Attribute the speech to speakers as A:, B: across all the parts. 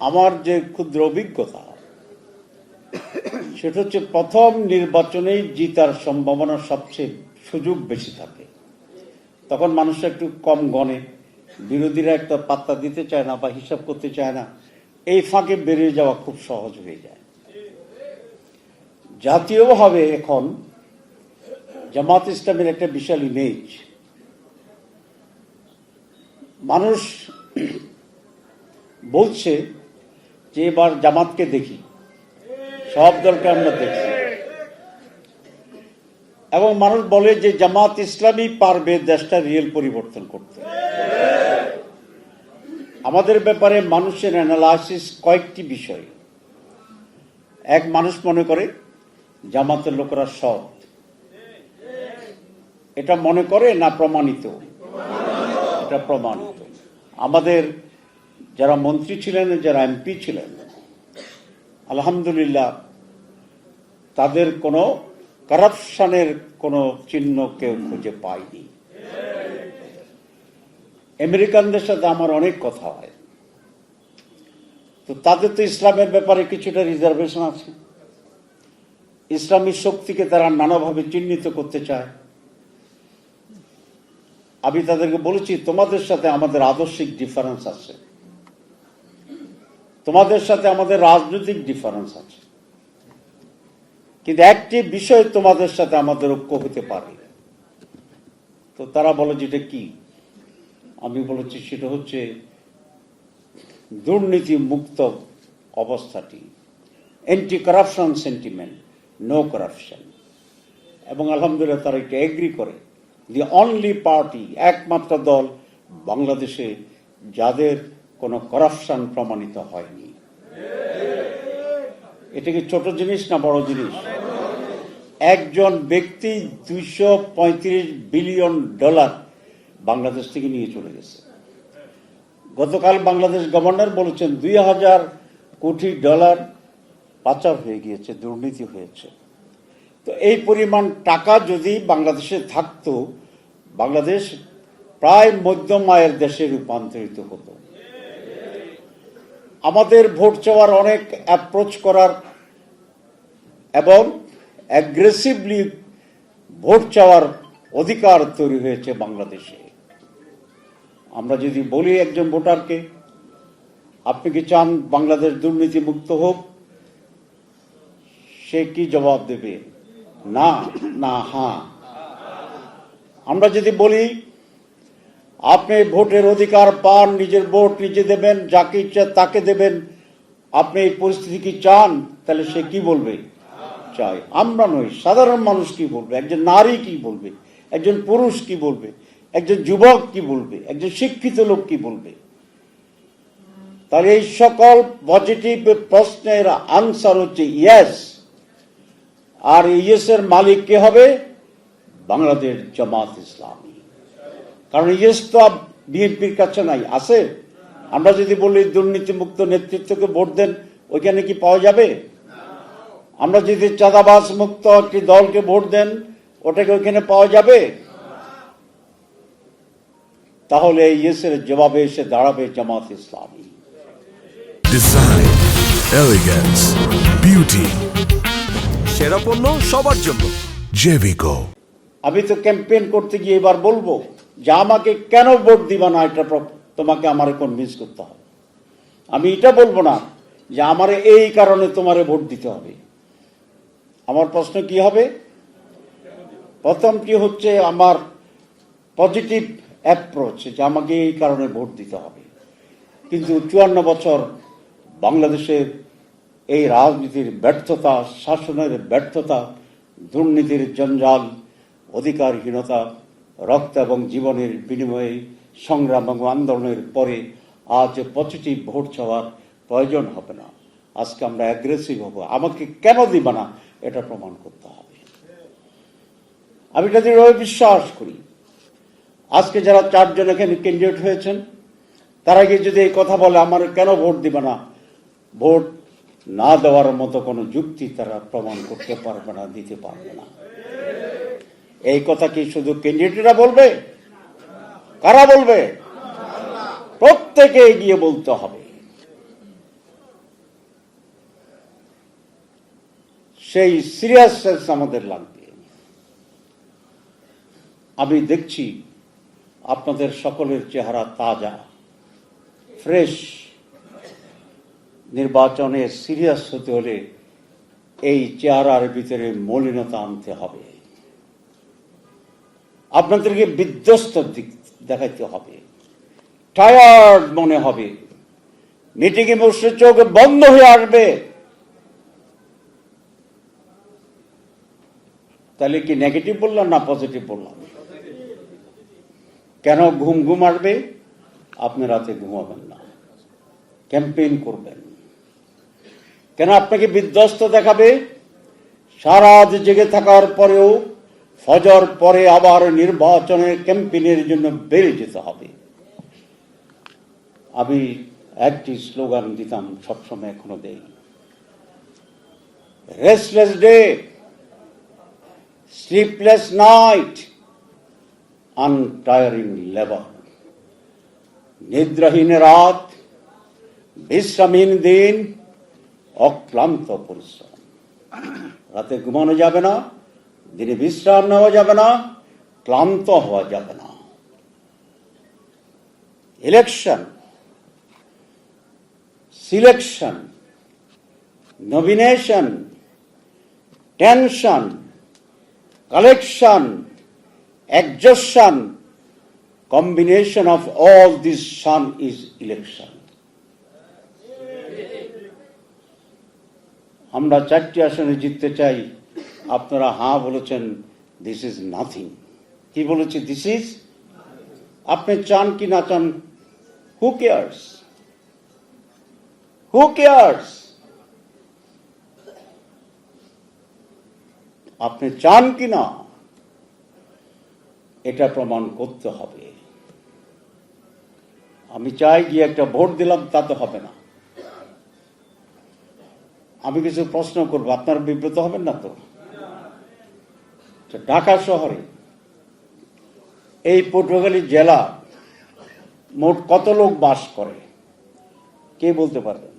A: আমার যে ক্ষুদ্র অভিজ্ঞতা সেটা হচ্ছে প্রথম নির্বাচনেই জিতার সম্ভাবনা সবচেয়ে সুযোগ বেশি থাকে। তখন মানুষ একটু কম গণে, বিরোধীরা একটা পাত্তা দিতে চায় না বা হিসাব করতে চায় না, এই ফাঁকে বেরিয়ে যাওয়া খুব সহজ হয়ে যায়। জাতীয়ভাবে এখন জামাত ইসলামের একটা বিশাল ইমেজ, মানুষ বলছে যে এবার জামাতকে দেখি, সব দলকে আমরা দেখি, এবং মানুষ বলে যে জামাত ইসলামী পারবে দেশটা রিয়েল পরিবর্তন করতে। আমাদের ব্যাপারে মানুষের অ্যানালাইসিস কয়েকটি বিষয়। এক, মানুষ মনে করে জামাতের লোকেরা সৎ, এটা মনে করে না প্রমাণিত? এটা প্রমাণিত। আমাদের যারা মন্ত্রী ছিলেন, যারা এমপি ছিলেন, আলহামদুলিল্লাহ তাদের কোনো কারাপশনের কোনো চিহ্ন কেউ খুঁজে পায়নি। আমেরিকানদের সাথে আমার অনেক কথা হয়, তো তাদের তো ইসলামের ব্যাপারে কিছুটা রিজার্ভেশন আছে। ইসলামী শক্তিকে তারা নানাভাবে চিহ্নিত করতে চায়। আমি তাদেরকে বলেছি, তোমাদের সাথে আমাদের আদর্শিক ডিফারেন্স আছে, তোমাদের সাথে আমাদের রাজনৈতিক ডিফারেন্স আছে, কিন্তু একটি বিষয় তোমাদের সাথে আমাদের ঐক্য হতে পারে। তো তারা বলে যেটা কি? আমি বলেছি সেটা হচ্ছে দুর্নীতি মুক্ত অবস্থাটি, anti corruption sentiment, no corruption. এবং আলহামদুলিল্লাহ তারা এটা এগ্রি করে। দি অনলি পার্টি, একমাত্র দল বাংলাদেশে যাদের কোনো কারাপশন প্রমাণিত হয়নি। এটা কি ছোট জিনিস না বড় জিনিস? একজন ব্যক্তি $235 বিলিয়ন বাংলাদেশ থেকে নিয়ে চলে গেছে। গতকাল বাংলাদেশ গভর্নর বলেছেন $2000 কোটি পাচার হয়ে গিয়েছে, দুর্নীতি হয়েছে। তো এই পরিমাণ টাকা যদি বাংলাদেশে থাকতো, বাংলাদেশ প্রায় মধ্যম আয়ের দেশে রূপান্তরিত হতো। আমাদের ভোট চাওয়ার অনেক অ্যাপ্রোচ করার এবং অ্যাগ্রেসিভলি ভোট চাওয়ার অধিকার তৈরি হয়েছে বাংলাদেশে। আমরা যদি বলি একজন ভোটারকে, আপনি কি চান বাংলাদেশ দুর্নীতি মুক্ত হোক, সে কি জবাব দেবে? না, না, হ্যাঁ। আমরা যদি বলি আপনি ভোটের অধিকার পান, নিজের ভোট নিজে দেবেন, যাকে ইচ্ছা তাকে দেবেন, আপনি এই পরিস্থিতি কি চান, তাহলে সে কি বলবে? চাই। আমরা নই, সাধারণ মানুষ কি বলবে, একজন নারী কি বলবে, একজন পুরুষ কি বলবে, একজন যুবক কি বলবে, একজন শিক্ষিত লোক কি বলবে? তাহলে এই সকল পজিটিভ প্রশ্নের আনসার হচ্ছে ইয়েস। আর ইয়েসের মালিক কে হবে? বাংলাদেশ জামাত ইসলামী। কারণ ইয়েস তো বিএনপির কাছে নাই, আছে। আমরা যদি বলি দুর্নীতিমুক্ত নেতৃত্বকে ভোট দেন, ওইখানে কি পাওয়া যাবে? আমরা যদি চাঁদাবাজ মুক্ত একটি দলকে ভোট দেন, ওটাকে ওইখানে পাওয়া যাবে? তাহলে ইয়েসের জবাবে এসে দাঁড়াবে Jamaat Islami.
B: Design, elegance, beauty, সেরা পণ্য সবার জন্য জেভিকো।
A: আমি তো ক্যাম্পেইন করতে গিয়ে এবার বলবো যে আমাকে কেন ভোট দিবা না, এটা তোমাকে আমারে কনভিন্স করতে হবে। আমি এটা বলবো না যে আমারে এই কারণে তোমারে ভোট দিতে হবে। আমার প্রশ্ন কি হবে? প্রথমটি হচ্ছে আমার পজিটিভ অ্যাপ্রোচ, যে আমাকে এই কারণে ভোট দিতে হবে। কিন্তু 54 বছর বাংলাদেশের এই রাজনীতির ব্যর্থতা, শাসনের ব্যর্থতা, দুর্নীতির জঞ্জাল, অধিকারহীনতা, রক্ত এবং জীবনের বিনিময়ে সংগ্রাম এবং আন্দোলনের পরে আজ পজিটিভ ভোট চাওয়ার প্রয়োজন হবে না। আজকে আমরা অ্যাগ্রেসিভ হব। আমাকে কেন দিবা না, এটা প্রমাণ করতে হবে। আমি এটা দৃঢ়ভাবে বিশ্বাস করি। আজকে যারা 4 জন এখানে ক্যান্ডিডেট হয়েছেন, তারা গিয়ে যদি এই কথা বলে আমার কেন ভোট দিবে না, ভোট না দেওয়ার মতো কোনো যুক্তি তারা প্রমাণ করতে পারবে না, দিতে পারবে না। এই কথা কি শুধু ক্যান্ডিডেটরা বলবে? কারা বলবে? প্রত্যেকে এগিয়ে বলতে হবে। সেই সিরিয়াসনেস আমাদের লাগবে। আমি দেখছি আপনাদের সকলের চেহারা তাজা, ফ্রেশ। নির্বাচনে সিরিয়াস হতে হলে এই চেহারার ভিতরে মলিনতা আনতে হবে, আপনাদেরকে বিধ্বস্ত দেখাইতে হবে, টায়ার্ড মনে হবে, মিটিংয়ে বসে চোখ বন্ধ হয়ে আসবে। তাহলে কি নেগেটিভ বললাম না পজিটিভ বললাম? কেন ঘুম ঘুম আসবে? আপনি রাতে ঘুমাবেন না, ক্যাম্পেইন করবেন। কেন আপনাকে বিধ্বস্ত দেখাবে? সারা রাত জেগে থাকার পরেও ফজর পরে আবার নির্বাচনের ক্যাম্পেইনের জন্য বেরিয়ে যেতে হবে। আমি একটি স্লোগান দিতাম সবসময়, এখনো দেই, restless day, sleepless night, untiring labour. নিদ্রাহীন রাত, বিশ্রামহীন দিন, অক্লান্ত পরিশ্রম। রাতে ঘুমানো যাবে না, দিনে বিশ্রাম নেওয়া যাবে না, ক্লান্ত হওয়া যাবে না। Election, selection, nomination, tension, collection, exhaustion, combination of all this sun is election. আমরা 4টি আসনে জিততে চাই, আপনারা হ্যাঁ বলেছেন, দিস ইজ নাথিং। কি বলেছে? This is. আপনি চান কি না চান, হু কেয়ার্স? Who cares? আপনি চান কি না এটা প্রমাণ করতে হবে। আমি চাই গিয়ে একটা ভোট দিলাম তাতে হবে না। আমি কিছু প্রশ্ন করব, আপনারা বিব্রত হবেন না তো? ঢাকা শহরে, এই পটুয়াখালী জেলা মোট কত লোক বাস করে? কে বলতে পারবেন?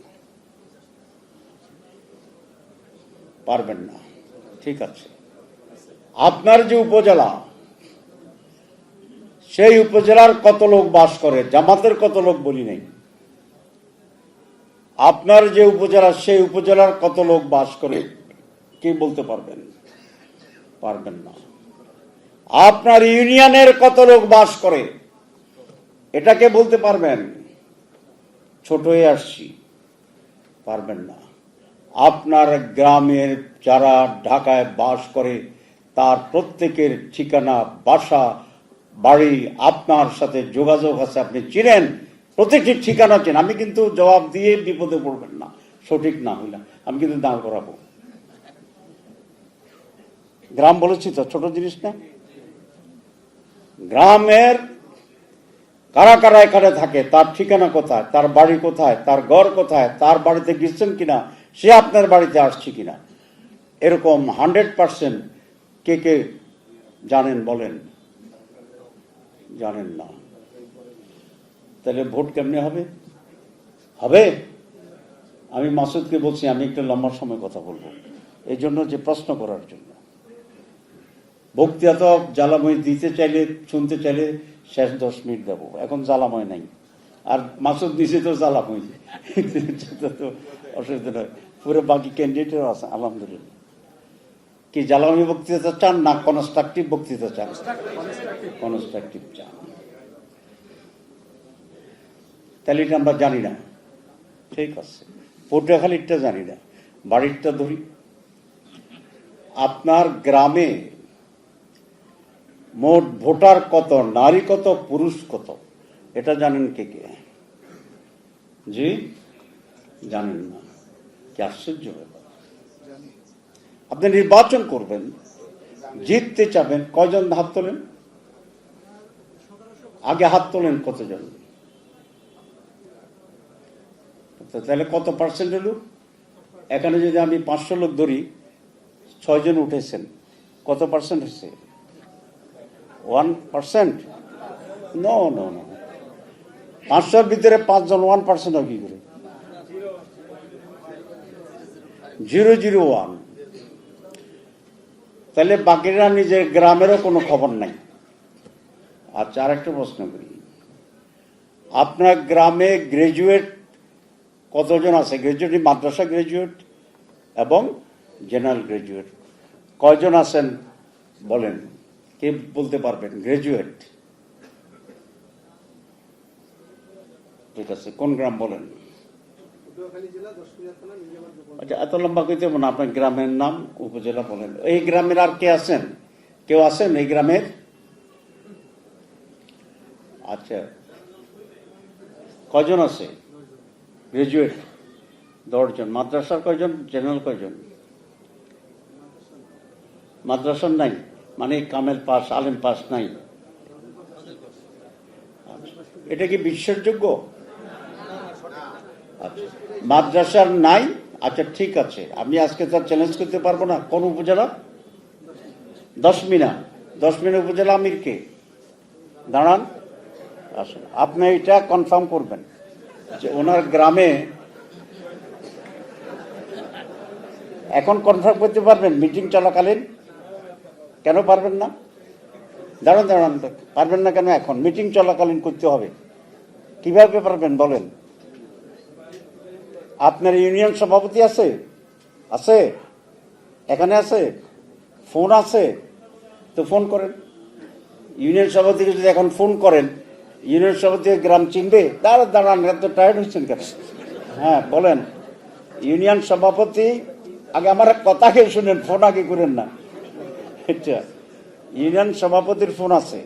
A: পারবেন না? ঠিক আছে। আপনার যে উপজেলা, সেই উপজেলার কত লোক বাস করে? জামাতের কত লোক বলি নাই। আপনার যে উপজেলা, সেই উপজেলার কত লোক বাস করে? কে বলতে পারবেন? পারবেন না। আপনার ইউনিয়নের কত লোক বাস করে? এটাকে বলতে পারবেন? ছোট হয়ে আসছি, পারবেন না। আপনার গ্রামের যারা ঢাকায় বাস করে তার প্রত্যেকের ঠিকানা, বাসা, বাড়ি আপনার সাথে যোগাযোগ আছে, আপনি চিনেন, প্রত্যেকটি ঠিকানা চেন। আমি কিন্তু জবাব দিয়ে বিপদে পড়বেন না, সঠিক না হইলে আমি কিন্তু দাঁড় করাবো। গ্রাম বলেছি তো, ছোট জিনিস না। গ্রামের কারা কারা এখানে থাকে, তার ঠিকানা কোথায়, তার বাড়ি কোথায়, তার ঘর কোথায়, তার বাড়িতে গেছেন কিনা, সে আপনার বাড়িতে আসছে কিনা, এরকম 100% কে কে জানেন বলেন? জানেন না। তাহলে ভোট কেমনে হবে? হবে? আমি মাসুদকে বলছি আমি একটা লম্বা সময় কথা বলবো, এই জন্য যে প্রশ্ন করার জন্য। বক্তৃতা তো জ্বালাময় দিতে চাইলে, শুনতে চাইলে শেষ 10 মিনিট দেবো, এখন জ্বালাময় নাই। আর মাসুদ নিজে তো জ্বালাময়, তো অসুবিধা নয়। পুরো বাকি ক্যান্ডিডেটও আছে আলহামদুলিল্লাহ। কি জ্বালাময় বক্তৃতা চান না কনস্ট্রাকটিভ বক্তৃতা চান? কনস্ট্রাকটিভ চান। তাহলে এটা আমরা জানি না, ঠিক আছে। পটুয়াখালীরটা জানি না, বাড়িরটা ধরি। আপনার গ্রামে মোট ভোটার কত, নারী কত, পুরুষ কত, এটা জানেন কে কে? জি জানেন না? কি আশ্চর্য ব্যাপার। আপনি নির্বাচন করবেন, জিততে চাবেন, কয়জন হাত তোলেন? আগে হাত তোলেন কতজন? তাহলে কত পার্সেন্ট হলো? এখানে যদি আমি 500 লোক ধরি, 6 জন উঠেছেন, কত পার্সেন্ট হয়েছে? 1%? নো নো নো, 500-র ভিতরে 5 জন 1% কি করে? 001। তাহলে বাকিরা নিজের গ্রামেরও কোনো খবর নাই। আচ্ছা, আরেকটা প্রশ্ন করি, আপনার গ্রামে গ্রাজুয়েট কতজন আছে? গ্রাজুয়েট, মাদ্রাসা গ্রাজুয়েট এবং জেনারেল গ্রাজুয়েট কয়জন আছেন বলেন? কে বলতে পারবেন? গ্রাজুয়েট, ঠিক আছে, কোন গ্রাম বলেন? আচ্ছা, এত লম্বা কইতে হবে না, আপনার গ্রামের নাম, উপজেলা বলেন। এই গ্রামের আর কে আছেন? কেউ আছেন এই গ্রামের? আচ্ছা, কয়জন আছে গ্রাজুয়েট? 10 জন। মাদ্রাসার কয়জন? জেনারেল কয়জন? মাদ্রাসার নাই, মানে কামেল পাস, আলেম পাস নাই। এটা কি বিশ্বাসযোগ্য? আচ্ছা, মাদ্রাসার নাই। আচ্ছা, ঠিক আছে, আমি আজকে তার চ্যালেঞ্জ করতে পারবো না। কোন উপজেলা? 10 মিনা উপজেলা আমির কে? দাঁড়ান, আসুন, আপনি এটা কনফার্ম করবেন যে ওনার গ্রামে, এখন কনফার্ম করতে পারবেন মিটিং চলাকালীন? কেন পারবেন না? দাঁড়ান, পারবেন না কেন? এখন মিটিং চলাকালীন করতে হবে, কিভাবে পারবেন বলেন? আপনার ইউনিয়ন সভাপতি আছে? আছে, এখানে আছে, ফোন আছে, তো ফোন করেন। ইউনিয়ন সভাপতিকে যদি এখন ফোন করেন, ইউনিয়ন সভাপতি গ্রাম চিনবে? দাঁড়ান, এত টায়ার্ড হচ্ছেন কেন? হ্যাঁ বলেন, ইউনিয়ন সভাপতি, আগে আমার কথা কে শুনেন, ফোন আগে করেন না। আচ্ছা, ইউনিয়ন সভাপতির ফোন আছে,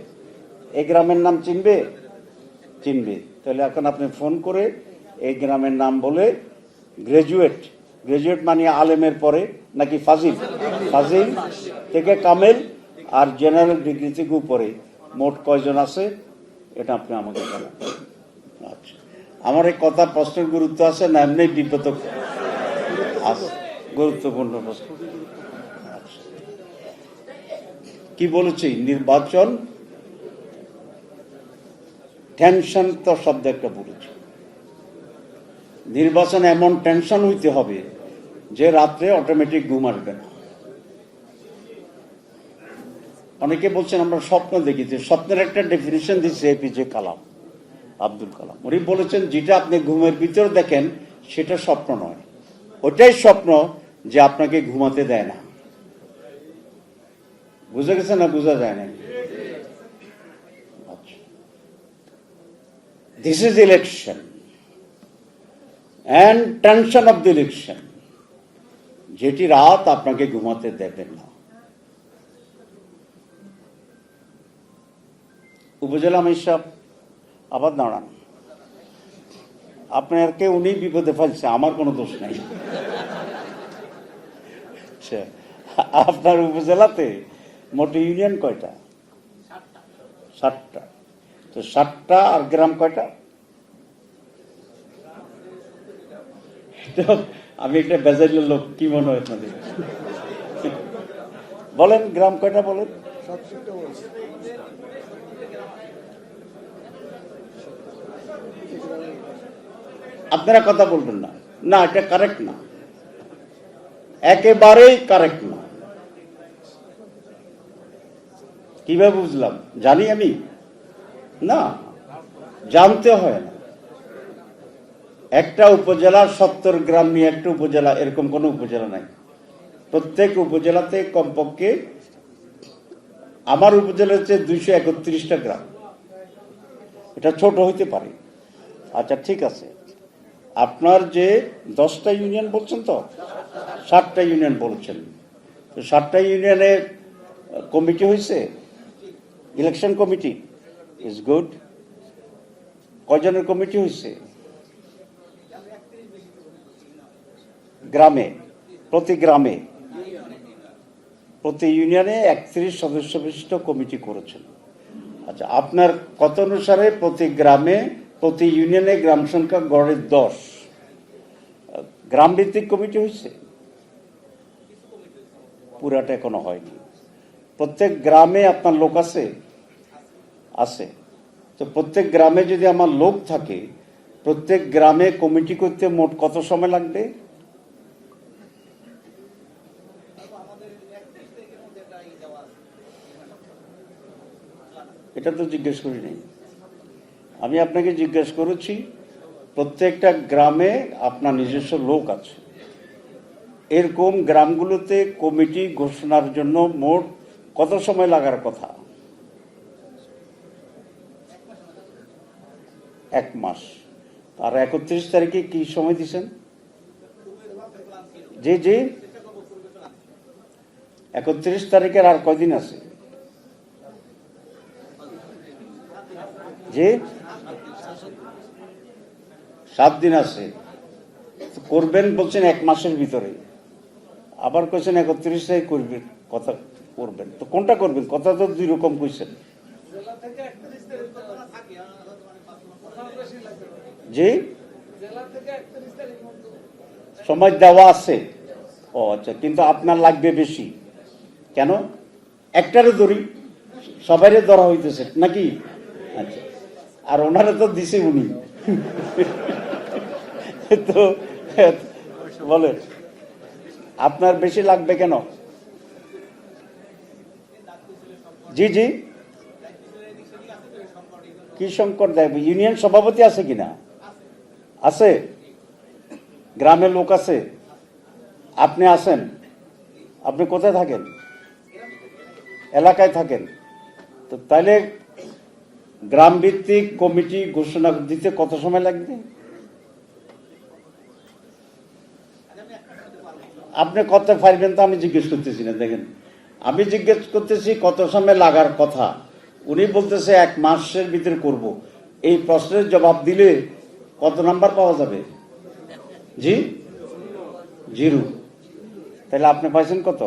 A: এই গ্রামের নাম চিনবে? তাহলে এখন আপনি ফোন করে এই গ্রামের নাম বলে, গ্রাজুয়েট মানে আলেমের পরে নাকি ফাজিল থেকে কামেল আর জেনারেল ডিগ্রি থেকে উপরে মোট কয়জন আছে এটা আপনি আমাকে জানান। আচ্ছা, আমার এই কথা প্রশ্নের গুরুত্ব আছে না এমনি বিব্রত আছে? গুরুত্বপূর্ণ প্রশ্ন। আচ্ছা, কি বলেছি? নির্বাচন টেনশন তো শব্দ একটা বলেছি। নির্বাচন এমন টেনশন হইতে হবে যে রাত্রে অটোমেটিক ঘুম আসবে না। অনেকে বলছেন আমরা স্বপ্ন দেখি, যে স্বপ্নের একটা ডেফিনিশন দিচ্ছে এপিজে আব্দুল কালাম। উনি বলেছেন যেটা আপনি ঘুমের ভিতরে দেখেন সেটা স্বপ্ন নয়, ওটাই স্বপ্ন যে আপনাকে ঘুমাতে দেয় না। বুঝা গেছে না? বোঝা যায় না? আচ্ছা, this is election and tension of the election, যেটি রাত আপনাকে ঘুমাতে দেবেন না। উপজেলা আমির সাহেব আবার দাঁড়ান, আপনাকে উনি বিপদে ফেলছে, আমার কোনো দোষ নাই। আপনার উপজেলাতে মোট ইউনিয়ন কয়টা? 7টা। তো 7টা, আর গ্রাম কয়টা? আমি একটা বেজাইলের লোক, কি মনে হয় আপনাদের? বলেন গ্রাম কয়টা বলেন? আপনারা কথা বলবেন না, না এটা কারেক্ট না, একেবারেই কারেক্ট না। কিভাবে বুঝলাম? জানি আমি না, জানতে হয় না। একটা উপজেলা 70 গ্রাম নিয়ে একটা উপজেলা, এরকম কোন উপজেলা নাই। প্রত্যেক উপজেলাতে কমপক্ষে, আমার উপজেলা হচ্ছে 231টা গ্রাম। এটা ছোট হইতে পারে। আচ্ছা, ঠিক আছে, আপনার যে 10টা ইউনিয়ন বলছেন, তো 7টা ইউনিয়ন বলছেন, তো 7টা ইউনিয়নে কমিটি হয়েছে, ইলেকশন কমিটি ইজ গুড। কয়জনের কমিটি হয়েছে? গ্রামে, প্রতি ইউনিয়নে 31 সদস্য বিশিষ্ট কমিটি করেছেন। আচ্ছা, আপনার কত অনুসারে প্রতি গ্রামে, প্রতি ইউনিয়নে গ্রাম সংখ্যা গড়ে 10 গ্রাম ভিত্তিক কমিটি হয়েছে? পুরাটা এখনো হয়নি। প্রত্যেক গ্রামে আপনার লোক আছে। তো প্রত্যেক গ্রামে যদি আমার লোক থাকে, প্রত্যেক গ্রামে কমিটি করতে মোট কত সময় লাগবে? এটা তো জিজ্ঞেস করি নাই। আমি আপনাকে জিজ্ঞেস করেছি প্রত্যেকটা গ্রামে আপনার নিজস্ব লোক আছে, এরকম গ্রামগুলোতে কমিটি ঘোষণার জন্য মোট কত সময় লাগার কথা? 1 মাস। আর 31 তারিখে কি সময় দিছেন? জি জি, 31 তারিখের আর কয়দিন আছে? জি, 7 দিন আছে। করবেন বলছেন 1 মাসের ভিতরে, আবার কইছেন 31 তারিখ করবেন, কথা করবেন। তো কোনটা করবেন? কথা তো 2 রকম কইছেন। জি, সময় দেওয়া আছে। ও আচ্ছা, কিন্তু আপনার লাগবে বেশি কেন? একটারে ধরি, সবাইরে ধরা হইতেছে নাকি? আচ্ছা, আর ওনারা তো দিছে উনি। তো বলেন আপনার বেশি লাগবে কেন? জি জি, কি সংকট দেখবে? ইউনিয়ন সভাপতি আছে কিনা? আছে? গ্রামের লোক আছে? আপনি আছেন? আপনি কোথায় থাকেন? এলাকায় থাকেন। তো তাইলে গ্রাম ভিত্তিক কমিটি ঘোষণা দিতে কত সময় লাগবে? আপনি কত পারবেন তো আমি জিজ্ঞেস করতেছি না। দেখেন, আমি জিজ্ঞেস করতেছি কত সময় লাগার কথা, উনি বলতেছে 1 মাসের ভিতরে করব। এই প্রশ্নের জবাব দিলে কত নাম্বার পাওয়া যাবে? জি, 0। তাহলে আপনি পাইছেন কত?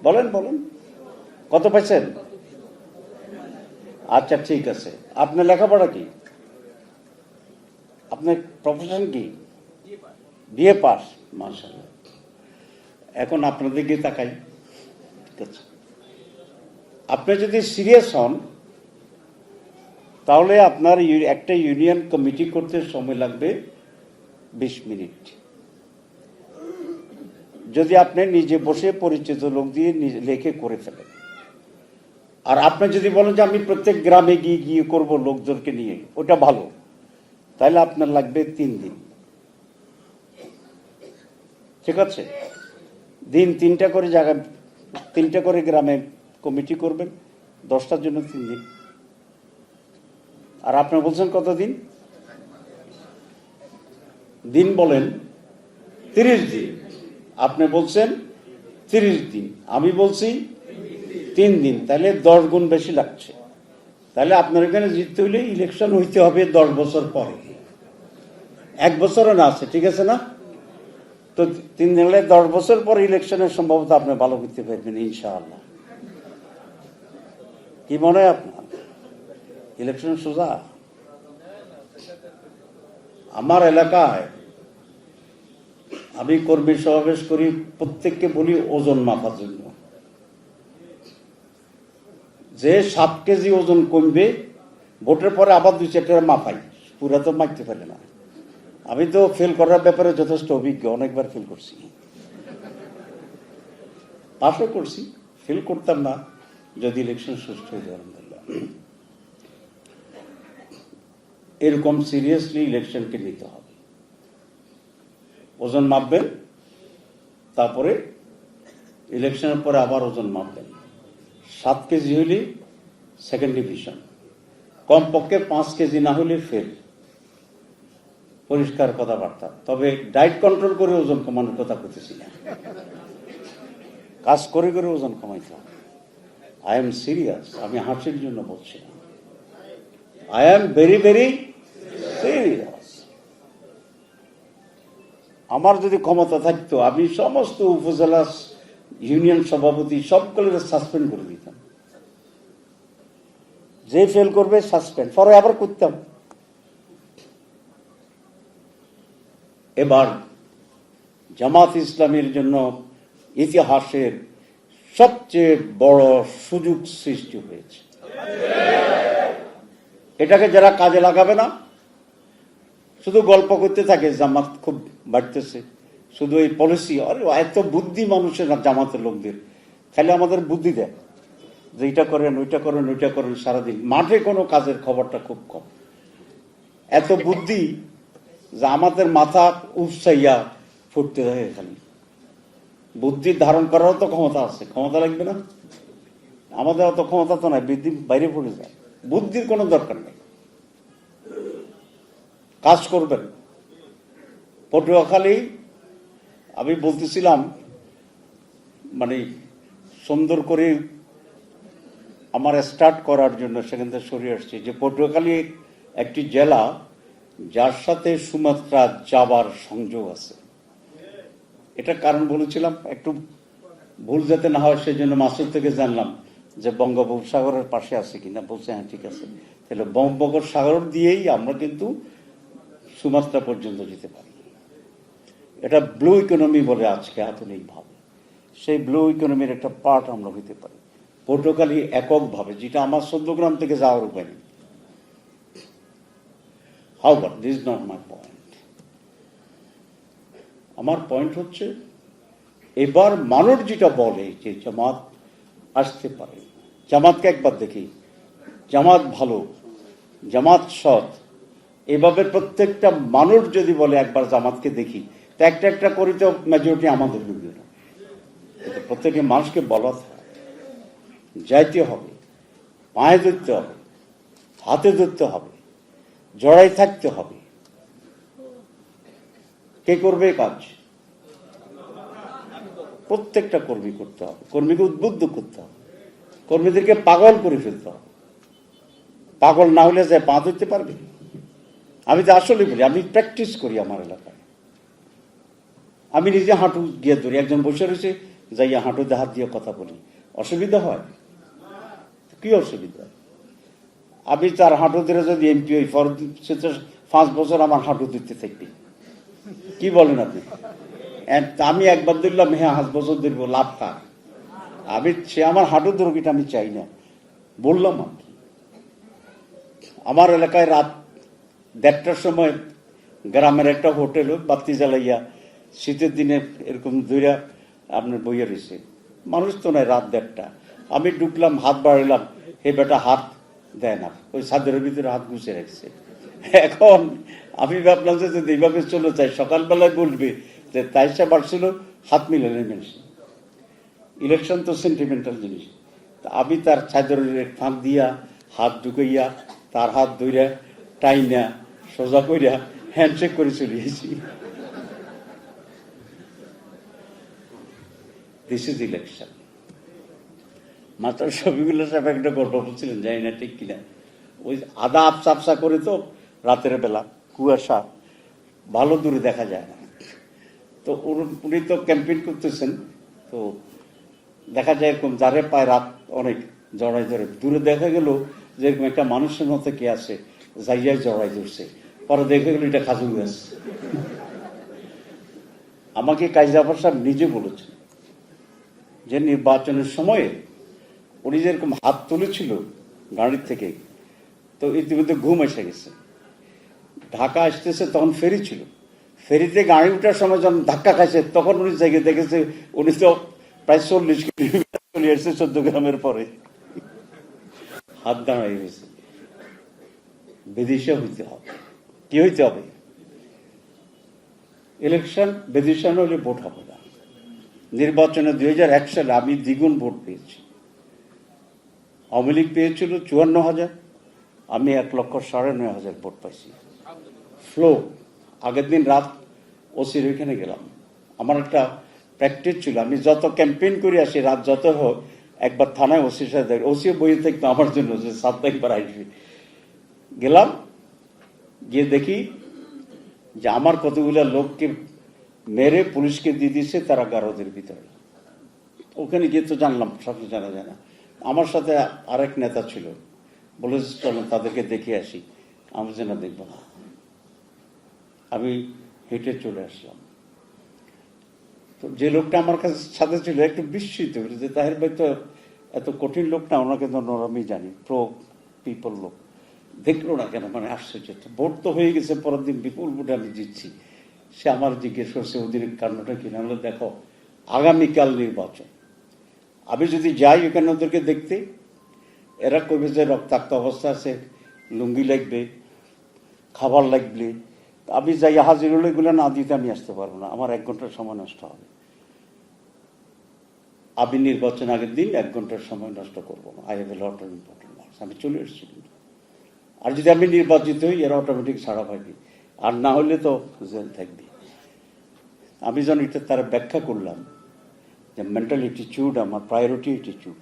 A: বলেন বলেন, কত পাইছেন? আচ্ছা ঠিক আছে। আপনার লেখাপড়া কি? আপনার প্রফেশন কি? বিএ পাস, মাশাআল্লাহ। এখন আপনার দিকে তাকাই। ঠিক আছে, আপনি যদি সিরিয়াস হন তাহলে আপনার একটা ইউনিয়ন কমিটি করতে সময় লাগবে 20 মিনিট। যদি আপনি নিজে বসে পরিচিত লোক দিয়ে লেখে করে ফেলেন। আর আপনি যদি বলেন যে আমি প্রত্যেক গ্রামে গিয়ে গিয়ে করবো লোকজনকে নিয়ে, ওটা ভালো, তাহলে আপনার লাগবে 3 দিন। ঠিক আছে, দিন 3টা করে জায়গা, 3টা করে গ্রামে কমিটি করবেন, 10টার জন্য 3 দিন। আর আপনি বলছেন কত দিন? দিন বলেন 30 দিন। আপনি বলছেন 30 দিন, আমি বলছি 3 দিন, তাহলে 10 গুণ বেশি লাগছে। তাহলে আপনার এখানে জিততে হইলে ইলেকশন হইতে হবে 10 বছর পরে, 1 বছরও না আছে। ঠিক আছে না? তো 3 দিন হলে 10 বছর পর ইলেকশনের সম্ভবত আপনি ভালো করতে পারবেন ইনশাআল্লাহ। কি মনে হয় আপনার? ইলেকশন সোজা? আমার এলাকায় আমি কর্মী সমাবেশ করি, প্রত্যেককে বলি ওজন মাপার জন্য, যে 7 কেজি ওজন কমবে ভোটের পরে আবার 2-4 টাকা মাপাই, পুরা তো মাপতে পারে না। আমি তো ফেল করার ব্যাপারে যথেষ্ট অভিজ্ঞ, অনেকবার ফেল করছি, পাশও করছি, ফেল করতাম না যদি ইলেকশন সুষ্ঠু হয়ে যায়। আলহামদুলিল্লাহ, এরকম সিরিয়াসলি ইলেকশনকে নিতে হবে। ওজন মাপবেন, তারপরে ইলেকশনের পরে আবার ওজন মাপবেন। 7 কেজি হইলে সেকেন্ড ডিভিশন, কমপক্ষে 5 কেজি না হলে ফেল। পরিষ্কার কথাবার্তা। তবে ডায়েট কন্ট্রোল করে ওজন কমানোর কথা করতেছি না, কাজ করে করে ওজন কমাইতে হবে। আই এম সিরিয়াস, আমি হাসির জন্য বলছি না, I am very very serious. আমার যদি ক্ষমতা থাকতো আমি সমস্ত উপজেলা ইউনিয়ন সভাপতি সবগুলো সাসপেন্ড করে দিতাম। যে ফেল করবে সাসপেন্ড, পরে আবার করতাম। এবার জামাত ইসলামের জন্য ইতিহাসের সবচেয়ে বড় সুযোগ সৃষ্টি হয়েছে। এটাকে যারা কাজে লাগাবে না, শুধু গল্প করতে থাকে জামাত খুব বাড়তেছে, শুধু এই পলিসি, এত বুদ্ধি মানুষের জামাতের লোকদের, খালি আমাদের বুদ্ধি দেয়। যে এটা করেন ওইটা করেন ওইটা করেন, সারাদিন মাঠে কোনো কাজের খবরটা খুব কম। এত বুদ্ধি যে আমাদের মাথা উৎসাইয়া ফুটতে থাকে খালি। বুদ্ধি ধারণ করারও তো ক্ষমতা আছে, ক্ষমতা লাগবে না? আমাদের অত ক্ষমতা তো নাই, বুদ্ধি বাইরে পড়ে যায়। বুদ্ধির কোনো দরকার নেই, কাজ করবেন। পটুয়াখালী আমি বলতেছিলাম, মানে সুন্দর করে আমার স্টার্ট করার জন্য সেখান থেকে সরে আসছে, যে পটুয়াখালী একটি জেলা যার সাথে সুমাত্রা যাবার সংযোগ আছে। এটা কারণ বলেছিলাম, একটু ভুল যাতে না হয় সেজন্য মাসুদ থেকে জানলাম যে বঙ্গোপসাগরের পাশে আছে কিনা। বলছে হ্যাঁ ঠিক আছে, তাহলে বঙ্গোপসাগর দিয়েই আমরা কিন্তু সুমাত্রা পর্যন্ত যেতে পারি। এটা ব্লু ইকোনমি বলে আজকে আধুনিকভাবে, সেই ব্লু ইকোনমির একটা পার্ট আমরা হইতে পারি। পটুয়াখালী এককভাবে, যেটা আমার 14 গ্রাম থেকে যাওয়ার উপায় নেই। However, this is not my point. আমার পয়েন্ট হচ্ছে, এবার মানুষ যেটা বলে যে জামাত আসতে পারে, জামাতকে একবার দেখি, জামাত ভালো, জামাত সৎ, এভাবে প্রত্যেকটা মানুষ যদি বলে একবার জামাতকে দেখি, তো একটা একটা করে তো মেজরিটি আমাদের বিরুদ্ধে না। প্রত্যেকটা মানুষকে বলা যাইতে হবে, পায়ে ধরতে হবে, হাতে ধরতে হবে, জড়াই থাকতে হবে। কে করবে কাজ? প্রত্যেকটা কর্মী করতে হবে, কর্মীকে উদ্বুদ্ধ করতে হবে, কর্মীদেরকে পাগল করে ফেলতে হবে। পাগল না হলে যে পা ধরতে পারবে? আমি তো আসলে বলি, আমি প্র্যাকটিস করি আমার এলাকায়। আমি নিজে হাঁটু গিয়ে ধরি, একজন বসে রয়েছে, যাইয়া হাঁটুতে হাত দিয়ে কথা বলি। অসুবিধা হয়? কি অসুবিধা? আমি তার হাঁটু ধরে যদি এমপি হই, 5 বছর আমার হাঁটু দিতে থাকবে। কি বলেন আপনি? আমি একবার ধরলাম, হ্যাঁ 5 বছর ধরবো, লাভ কার? সে আমার হাঁটু ধরুক, এটা আমি চাই না। বললাম আর কি। আমার এলাকায় রাত 1:30টার সময় গ্রামের একটা হোটেল বাতি জ্বালাইয়া শীতের দিনে এরকম ধইরা আপনার বইয়া রয়েছে, মানুষ তো নাই। রাত 1:30, আমি ঢুকলাম, হাত বাড়াইলাম, হে বেটা হাত দেয় না, ওই ছাদের ভিতরে হাত গুছিয়ে রাখছে। এখন আমি ভাবলাম যে যদি এইভাবে চলে যায়, সকালবেলায় বলবে যে তাইসা বাড়ছিল, হাত মিলালে মানুষ। ইলেকশন তো সেন্টিমেন্টাল জিনিস। আমি তার ছাদের ফাঁক দিয়া হাত ঢুকাইয়া তার হাত ধইরা টাইনা সোজা কইরা হ্যান্ডশেক করে চলে গেছি। This is election. মাত্র শফিকুল্লাহ সাহেব একটা গল্প বলছিলেন, জানি না ঠিক কিনা, ওই আদা আপসা আপসা করে তো রাতের বেলা কুয়াশা, ভালো দূরে দেখা যায় না। তো উনি তো ক্যাম্পেইন করতেছেন, তো দেখা যায় এরকম যারে পায় রাত অনেক জড়াই ধরে, দূরে দেখা গেল যে এরকম একটা মানুষের মতো কে আছে, যাইয়াই জড়াই ধরছে। পরে দেখা গেল এটা খাজুর গাছ। আমাকে কাইজাফর সাহেব নিজে বলেছেন যে নির্বাচনের সময়ে উনি যেরকম হাত তুলেছিল গাড়ির থেকে, তো ইতিমধ্যে ঘুম এসে গেছে। ঢাকা আসতেছে, তখন ফেরি ছিল, ফেরিতে গাড়ি উঠার সময় যখন ধাক্কা খাইছে, তখন উনি জেগে দেখেছে উনি তো প্রায় 40 কিলোমিটার চলে আসছে 14 গ্রামের পরে, হাত দাঁড়াই গেছে। বেদিশা হইতে হবে। কি হইতে হবে? ইলেকশন বেদিশা হলে ভোট হবে না। নির্বাচনে 2001 সালে আমি দ্বিগুণ ভোট পেয়েছি। আওয়ামী লীগ পেয়েছিল 54,000, আমি 1,09,500 ভোট পাইছি। ফ্লো। আগের দিন রাত ওসির ওইখানে গেলাম। আমার একটা প্র্যাকটিস ছিল, আমি যত ক্যাম্পেইন করে আসি, রাত যত হোক একবার থানায় ওসির সাথে, ওসিও বইয়ে থাকতো আমার জন্য যে সপ্তাহে একবার আসবে। গেলাম, গিয়ে দেখি যে আমার কতগুলো লোককে মেরে পুলিশকে দিয়ে দিচ্ছে, তারা গারদের ভিতরে। ওখানে গিয়ে তো জানলাম, সব জানা যায় না। আমার সাথে আরেক নেতা ছিল, বলেছে চলো তাদেরকে দেখে আসি। আমি যেন দেখবো না, আমি হেঁটে চলে আসলাম। তো যে লোকটা আমার কাছে সাথে ছিল একটু বিস্মিত যে তাহের ভাই তো এত কঠিন লোক না, ওনাকে তো আমি জানি, প্রো পিপল লোক, দেখলো না কেন? মানে আশ্চর্য। ভোট তো হয়ে গেছে, পরের দিন বিপুল ভোটে আমি জিতছি। সে আমার জিজ্ঞেস করছে ওদের কারণটা কিনা। হলো দেখো, আগামীকাল নির্বাচন, আমি যদি যাই ওখানে ওদেরকে দেখতে, এরা কইবে যে রক্তাক্ত অবস্থা আছে, লুঙ্গি লাগবে, খাবার লাগবে। আমি যাই হাজির হলে এগুলো না দিতে আমি আসতে পারবো না, আমার 1 ঘন্টার সময় নষ্ট হবে। আমি নির্বাচন আগের দিন 1 ঘন্টার সময় নষ্ট করবো না। I have a lot of important marks, আমি চলে এসেছি। আর যদি আমি নির্বাচিত হই এরা অটোমেটিক ছাড়া পাইবি, আর না হলে তো জেল থাকবি। আমি যখন এটা তারা ব্যাখ্যা করলাম যে মেন্টাল অ্যাটিটিউড আমার প্রায়োরিটি অ্যাটিটিউড,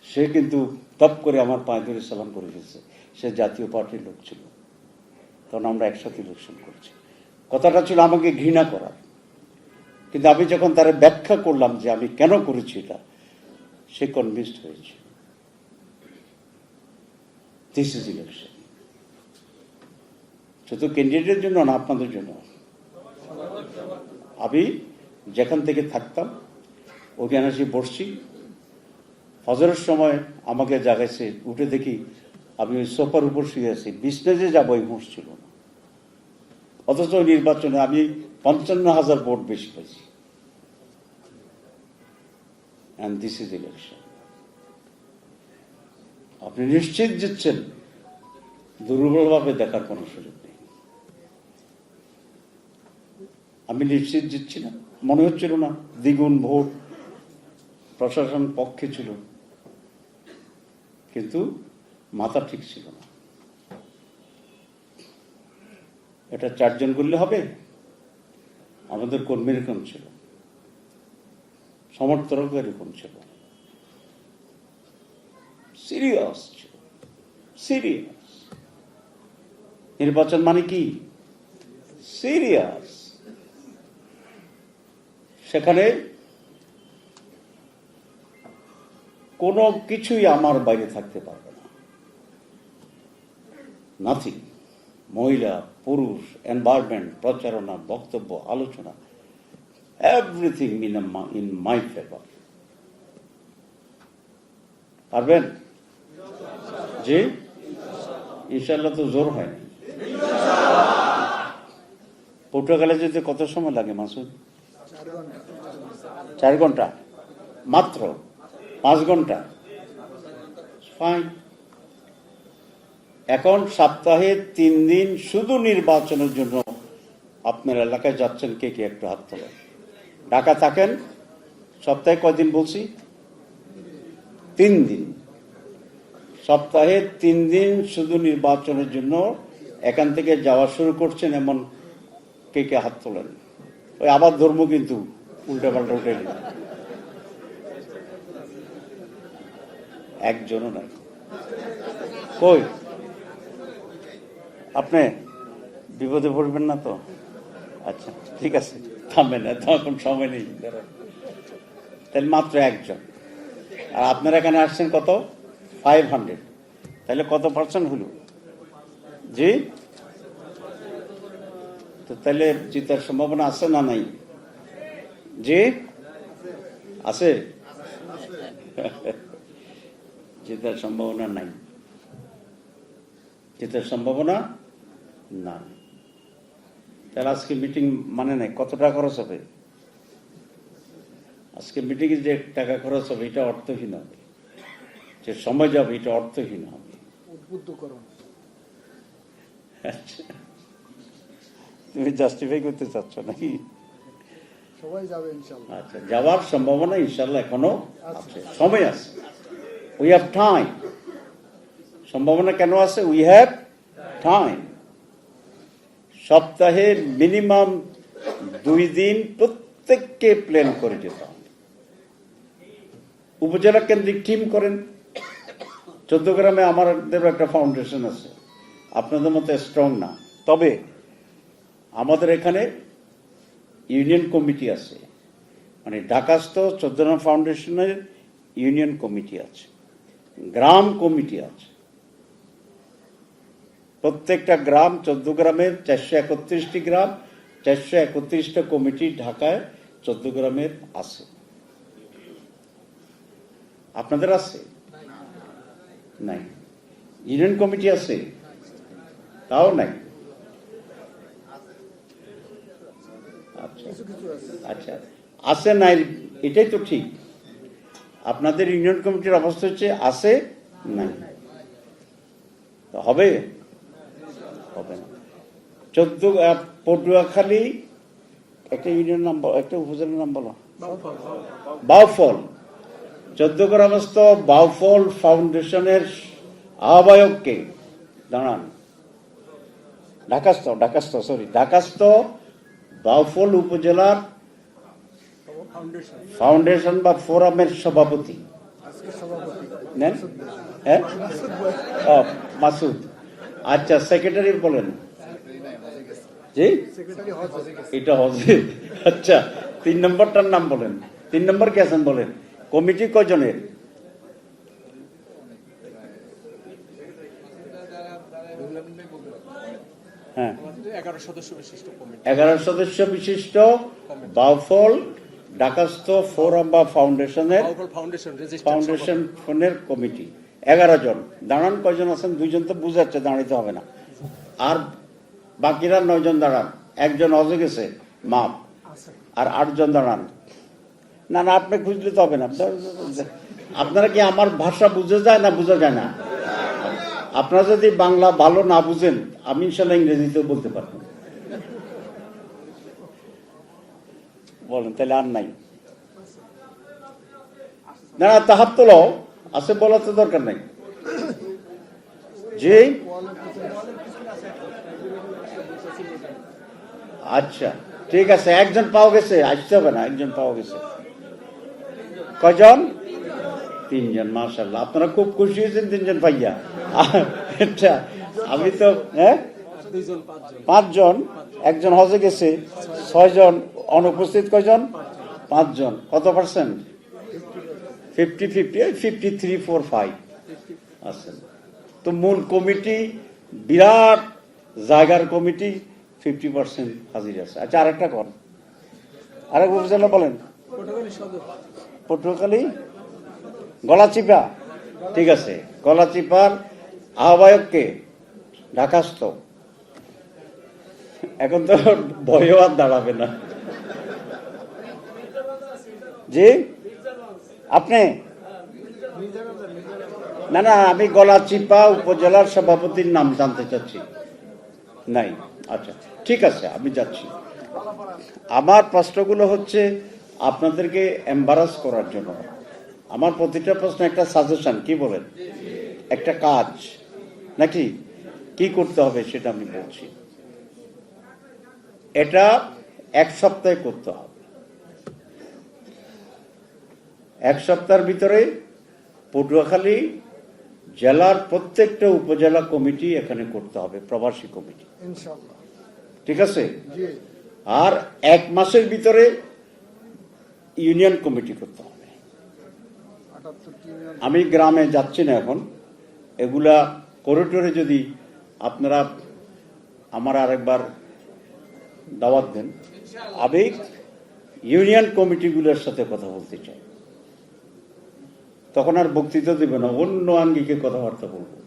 A: সে কিন্তু তপ করে আমার পায়ে ধরে সালাম করে গেছে। সে জাতীয় পার্টির লোক ছিল, তখন আমরা একসাথে ইলেকশন করছি। কথাটা ছিল আমাকে ঘৃণা করার, কিন্তু আমি যখন তারা ব্যাখ্যা করলাম যে আমি কেন করেছি এটা, সে কনভিন্সড হয়েছে। দিস ইজ ইলেকশন, শুধু ক্যান্ডিডেটের জন্য না, আপনাদের জন্য। আমি যেখান থেকে থাকতাম ওখানে এসে বসছি, ফজরের সময় আমাকে জাগাইছে, উঠে দেখি আমি ওই সোফার উপর শুয়ে আছি, বিছনাতে যাবো এই হুঁশ ছিল না। অথচ ওই নির্বাচনে আমি 55,000 ভোট বেশি পাইছি। And this is election. আপনি নিশ্চিত জিতছেন, দুর্বলভাবে দেখার কোনো সুযোগ নেই। আমি নিশ্চিত জিতছি না, মনে হচ্ছিল না। দ্বিগুণ ভোট প্রশাসন পক্ষে ছিল, কিন্তু মাথা ঠিক ছিল না। এটা 4 জন করলে হবে? আমাদের কর্মী এরকম ছিল, সমর্থক এরকম ছিল, সিরিয়াস ছিল, সিরিয়াস। নির্বাচন মানে কি? সিরিয়াস। সেখানে কোনো কিছুই আমার বাইরে থাকতে পারবে না, নাথিং। মহিলা, পুরুষ, এনভায়রনমেন্ট, প্রচারণা, বক্তব্য, আলোচনা, এভরিথিং ইন মাই ফেভার। পারবেন? জি, ইনশাল্লাহ। তো জোর হয়নি। পর্তুগালে যেতে কত সময় লাগে মাসুদ? 4 ঘন্টা মাত্র, 5 ঘন্টা। ফাইন। এখন সপ্তাহে 3 দিন শুধু নির্বাচনের জন্য আপনার এলাকায় যাচ্ছেন কে কে? একটু হাত তোলেন। ঢাকা থাকেন, সপ্তাহে কয়দিন বলছি? 3 দিন। সপ্তাহে 3 দিন শুধু নির্বাচনের জন্য এখান থেকে যাওয়া শুরু করছেন, এমন কে কে হাত তোলেন? ওই আবার ধর্ম কিন্তু উল্টা পাল্টা উঠে গেল, একজনও নাই। কই? আপনি বিপদে পড়বেন না তো? আচ্ছা, ঠিক আছে, থামবেন না, তখন সময় নেই। তাহলে মাত্র 1 জন। আর আপনারা এখানে আসছেন কত? 500। তাহলে কত পার্সেন্ট হলো? জি, তো তাহলে জিতার সম্ভাবনা আছে না নাই? জি, আছে। জেতার সম্ভাবনা নাই, জেতার সম্ভাবনা না। তাহলে আজকে মিটিং মানে নাই। কত টাকা খরচ হবে আজকে মিটিং এ? যে টাকা খরচ হবে এটা অর্থহীন হবে, যে সময় যাবে এটা অর্থহীন হবে। আচ্ছা, তুমি জাস্টিফাই করতে চাচ্ছ নাকি?
C: সবাই যাবে ইনশাআল্লাহ।
A: আচ্ছা, যাওয়ার সম্ভাবনা ইনশাআল্লাহ এখনো আছে, সময় আছে। We have time. সম্ভাবনা কেন আছে? We have time. সপ্তাহে মিনিমাম 2 দিন প্রত্যেককে প্ল্যান করে যেতে হবে। উপজেলা কেন্দ্রিক টিম করেন। 14 গ্রামে আমাদের একটা ফাউন্ডেশন আছে, আপনাদের মতো স্ট্রং না, তবে আমাদের এখানে ইউনিয়ন কমিটি আছে, মানে ঢাকাস্থ 14 গ্রাম ফাউন্ডেশনের ইউনিয়ন কমিটি আছে, গ্রাম কমিটি আছে। প্রত্যেকটা গ্রাম, 14 গ্রামের 431টি গ্রাম, 431টা কমিটি ঢাকায় 14 গ্রামের আছে। আপনাদের আছে? নাই। ইউনিয়ন কমিটি আছে? তাও নাই। আচ্ছা আচ্ছা, আছে নাই, এটাই তো ঠিক। আপনাদের ইউনিয়ন কমিটির অবস্থা হচ্ছে আছে নাই। তো হবে হবে না। 14 পটুয়াখালী একটা ইউনিয়ন নাম বলো, একটা উপজেলার নাম বলো। বাউফল। 14 গ্রামস্থ বাউফল ফাউন্ডেশনের আহ্বায়ককে দাঁড়ান, ঢাকাস্থ বাউফল উপজেলার ফাউন্ডেশন বা ফোরামের সভাপতি
C: আজকে সভাপতি
A: নেন। হ্যাঁ, ও, মাসুদ। আচ্ছা, সেক্রেটারি বলেন। জি,
C: সেক্রেটারি হজ
A: এটা হবে। আচ্ছা, 3 নম্বরটার নাম বলেন। 3 নম্বর কে আছেন বলেন। কমিটি কয়জনের? হ্যাঁ,
D: 11 সদস্য বিশিষ্ট কমিটি।
A: 11 সদস্য বিশিষ্ট বাউফল ঢাকাস্থ ফোরাম বা ফাউন্ডেশনের
D: বাউফল ফাউন্ডেশন
A: ফাউন্ডেশনের কমিটি 11 জন। দাঁড়ান কয়জন আছেন? 2 জন তো বুঝাচ্ছে, দাঁড়াইতে হবে না। আর বাকিরা 9 জন দাঁড়ান। একজন হজে গেছে, মাপ। আর 8 জন দাঁড়ান। না না, আপনি খুঁজলে তো হবে না। আপনারা কি আমার ভাষা বুঝে যায় না বুঝা যায় না? আপনারা যদি বাংলা ভালো না বুঝেন, আমি ইনশাল্লাহ ইংরেজিতেও বলতে পারবো। বলেন তাহলে। আর নাই না, তাহার তো আছে, বলার তো দরকার নাই। জি, আচ্ছা ঠিক আছে। একজন পাওয়া গেছে, আসতে হবে না। একজন পাওয়া গেছে। কয়জন? 3 জন। মাশাআল্লাহ, আপনারা খুব খুশি হয়েছেন 3 জন পাইয়া। আচ্ছা, আমি তো 5 জন। একজন হজে গেছে, 6 জন অনুপস্থিত। কয়জন? 5 জন। কত পার্সেন্ট? 50-50, 53-4-5 আছেন। তো মূল কমিটি, বিরাট জায়গার কমিটি, 50% হাজির আছে। আচ্ছা, আরেকটা কর, আরেক উপজেলা বলেন। পটুয়াখালী গলাচিপা। ঠিক আছে, গলাচিপার আহ্বায়ককে ঢাকাস্থ। এখন তো ভয়ও আর দাঁড়াবে না। জি, আপনি? না না, আমি গলাচিপা উপজেলার সভাপতির নাম জানতে চাচ্ছি। নাই? আচ্ছা ঠিক আছে, আমি যাচ্ছি। আমার প্রশ্নগুলো হচ্ছে আপনাদেরকে এম্বারাস করার জন্য। আমার প্রতিটা প্রশ্ন একটা সাজেশন, কি বলেন? একটা কাজ নাকি, কি করতে হবে সেটা আমি বলছি। এটা 1 সপ্তাহে করতে হবে। 1 সপ্তাহের ভিতরে পটুয়াখালী জেলার প্রত্যেকটা উপজেলা কমিটি এখানে করতে হবে, প্রবাসী কমিটি।
C: ইনশাআল্লাহ।
A: ঠিক আছে?
C: জি,
A: আর 1 মাসের ভিতরে ইউনিয়ন কমিটি করতে হবে।
C: 78টি ইউনিয়ন।
A: আমি গ্রামে যাচ্ছি না এখন, এগুলা করিডোরে যদি আপনারা আমার আরেকবার দাওয়াত দেন, আমি ইউনিয়ন কমিটিগুলোর সাথে কথা বলতে চাই। তখন আর বক্তৃতা দেব না, অন্য আঙ্গিকে কথাবার্তা বলবো,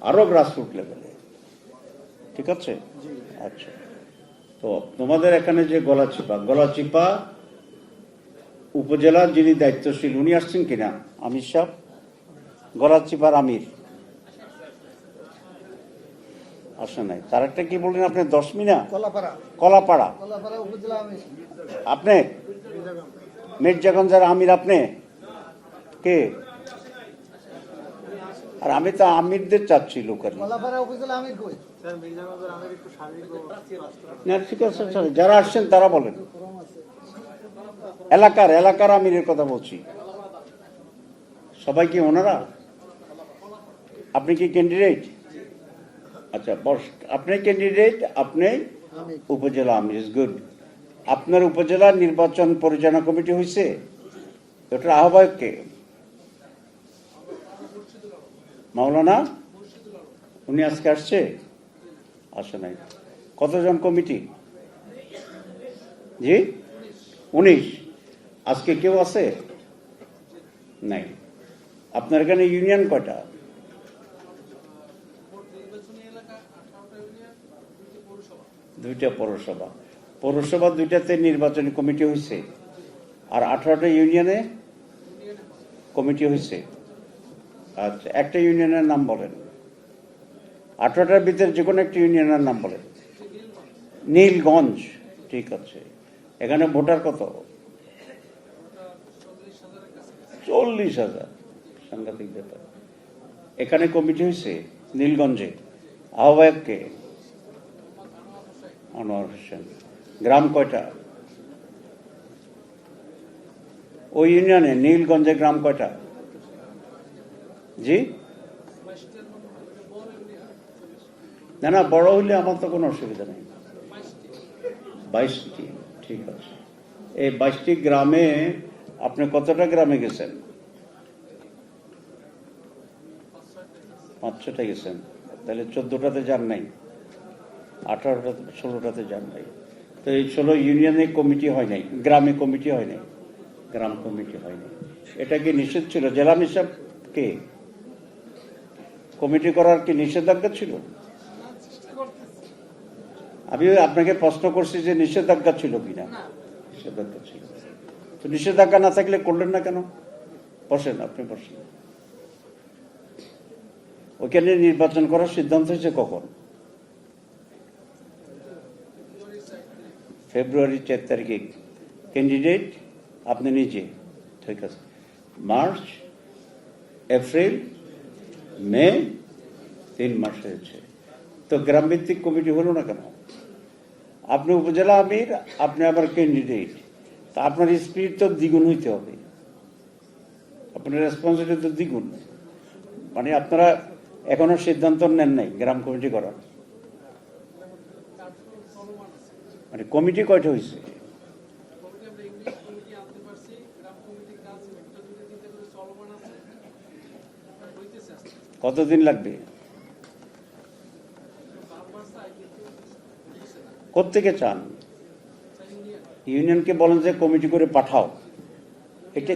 A: আরো গ্রাসরুট লেভেলে। ঠিক আছে? আচ্ছা, তো তোমাদের এখানে যে গলাচিপা উপজেলা যিনি দায়িত্বশীল, উনি আসছেন কিনা? আমির সাহেব, গলাচিপার আমির আসে নাই। তার একটা কি বললেন আপনি? 10 মিনা কলাপাড়া
C: উপজেলা আমির।
A: আপনি মির্জাগঞ্জের আমির। আপনি কে? আর আমি তো আমিরদের চাচ্ছি লোকের।
C: কলাপাড়া উপজেলা আমির কই?
A: না ঠিক আছে, যারা আসছেন তারা বলেন। এলাকার আমিরের কথা বলছি। সবাই কি ওনারা? আপনি কি ক্যান্ডিডেট? আচ্ছা, আপনি ক্যান্ডিডেট, আপনি উপজেলা আমির। Is good. আপনার উপজেলা নির্বাচন পরিচালনা কমিটি হয়েছে? ওটার আহ্বায়ক কে? মাওলানা? উনি আজকে আসছে? আসে নাই। কতজন কমিটি? জি, 19। আজকে কেউ আছে? নাই। আপনার এখানে ইউনিয়ন কয়টা? 2টা পৌরসভা। পৌরসভা 2টাতে নির্বাচনী কমিটি হয়েছে, আর 18টা ইউনিয়নে কমিটি হয়েছে। আচ্ছা, একটা ইউনিয়নের নাম বলেন, 18টার ভিতরে যে কোনো একটা ইউনিয়নের নাম বলেন। নীলগঞ্জ, ঠিক আছে। এখানে ভোটার কত? 40,000, সাংঘাতিক ব্যাপার। এখানে কমিটি হয়েছে নীলগঞ্জে, আহ্বায়ক কে? আনোয়ার হোসেন। গ্রাম কয়টা ওই ইউনিয়নে? নীলগঞ্জে গ্রাম কয়টা? জি না না, বড় হইলে আমার তো কোনো অসুবিধা নেই। 22টি, ঠিক আছে। এই 22টি গ্রামে আপনি কতটা গ্রামে গেছেন? 5-6টা গেছেন। তাহলে 14টাতে যান নাই, 18টাতে 16টাতে যান নাই। তো এই 16 ইউনিয়নে কমিটি হয় নাই, গ্রামে কমিটি হয় নাই, গ্রাম কমিটি হয় নাই। এটা কি নিষেধ ছিল? জেলা নিষেধ কে কমিটি করার কি নিষেধাজ্ঞা ছিল? আমি আপনাকে প্রশ্ন করছি যে নিষেধাজ্ঞা ছিল কিনা। নিষেধাজ্ঞা ছিল। তো নিষেধাজ্ঞা না থাকলে করলেন না কেন? বসেন, আপনি বসেন। ওখানে নির্বাচন করার সিদ্ধান্ত হয়েছে কখন? ফেব্রুয়ারি 4 তারিখে। ক্যান্ডিডেট আপনি নিজে, ঠিক আছে। মার্চ, এপ্রিল, মে, 3 মাস হয়েছে। তো গ্রামভিত্তিক কমিটি হলো না কেন? আপনি উপজেলা আমির, আপনি আবার ক্যান্ডিডেট, তা আপনার স্পিরিট তো দ্বিগুণ হইতে হবে, আপনার রেসপন্সিবিলিটি তো দ্বিগুণ। মানে আপনারা এখনো সিদ্ধান্ত নেন নাই গ্রাম কমিটি করার? মানে কমিটি কয়টা হয়েছে? কতদিন লাগবে? কোত্থেকে চান? ইউনিয়নকে বলেন যে কমিটি করে পাঠাও। এটা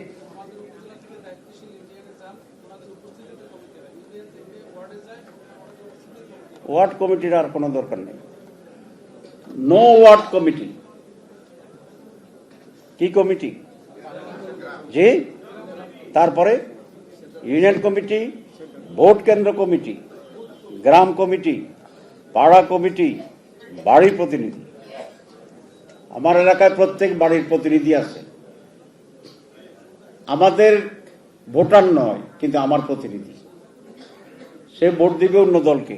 A: ওয়ার্ড কমিটির আর কোনো দরকার নেই। No ward committee. কি কমিটি? জি, তারপরে ইউনিয়ন কমিটি, ভোট কেন্দ্র কমিটি, গ্রাম কমিটি, পাড়া কমিটি, বাড়ির প্রতিনিধি। আমার এলাকায় প্রত্যেক বাড়ির প্রতিনিধি আছে। আমাদের ভোটার নয়, কিন্তু আমার প্রতিনিধি। সে ভোট দিবে অন্য দলকে,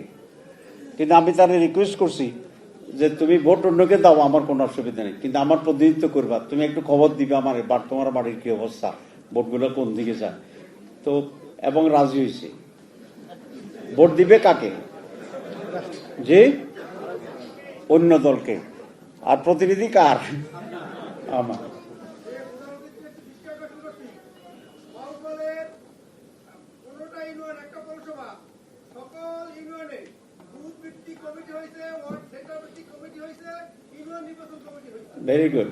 A: কিন্তু আমি তার রিকোয়েস্ট করছি যে তুমি ভোট অন্যকে দাও, আমার কোনো অসুবিধা নেই, কিন্তু আমার প্রতিনিধিত্ব করবা। তুমি একটু খবর দিবে আমার তোমার বাড়ির কি অবস্থা, ভোটগুলো কোন দিকে যায়। তো এবং রাজি হয়েছে। ভোট দিবে কাকে? যে অন্য দলকে। আর প্রতিনিধি কার? আমার। Very good.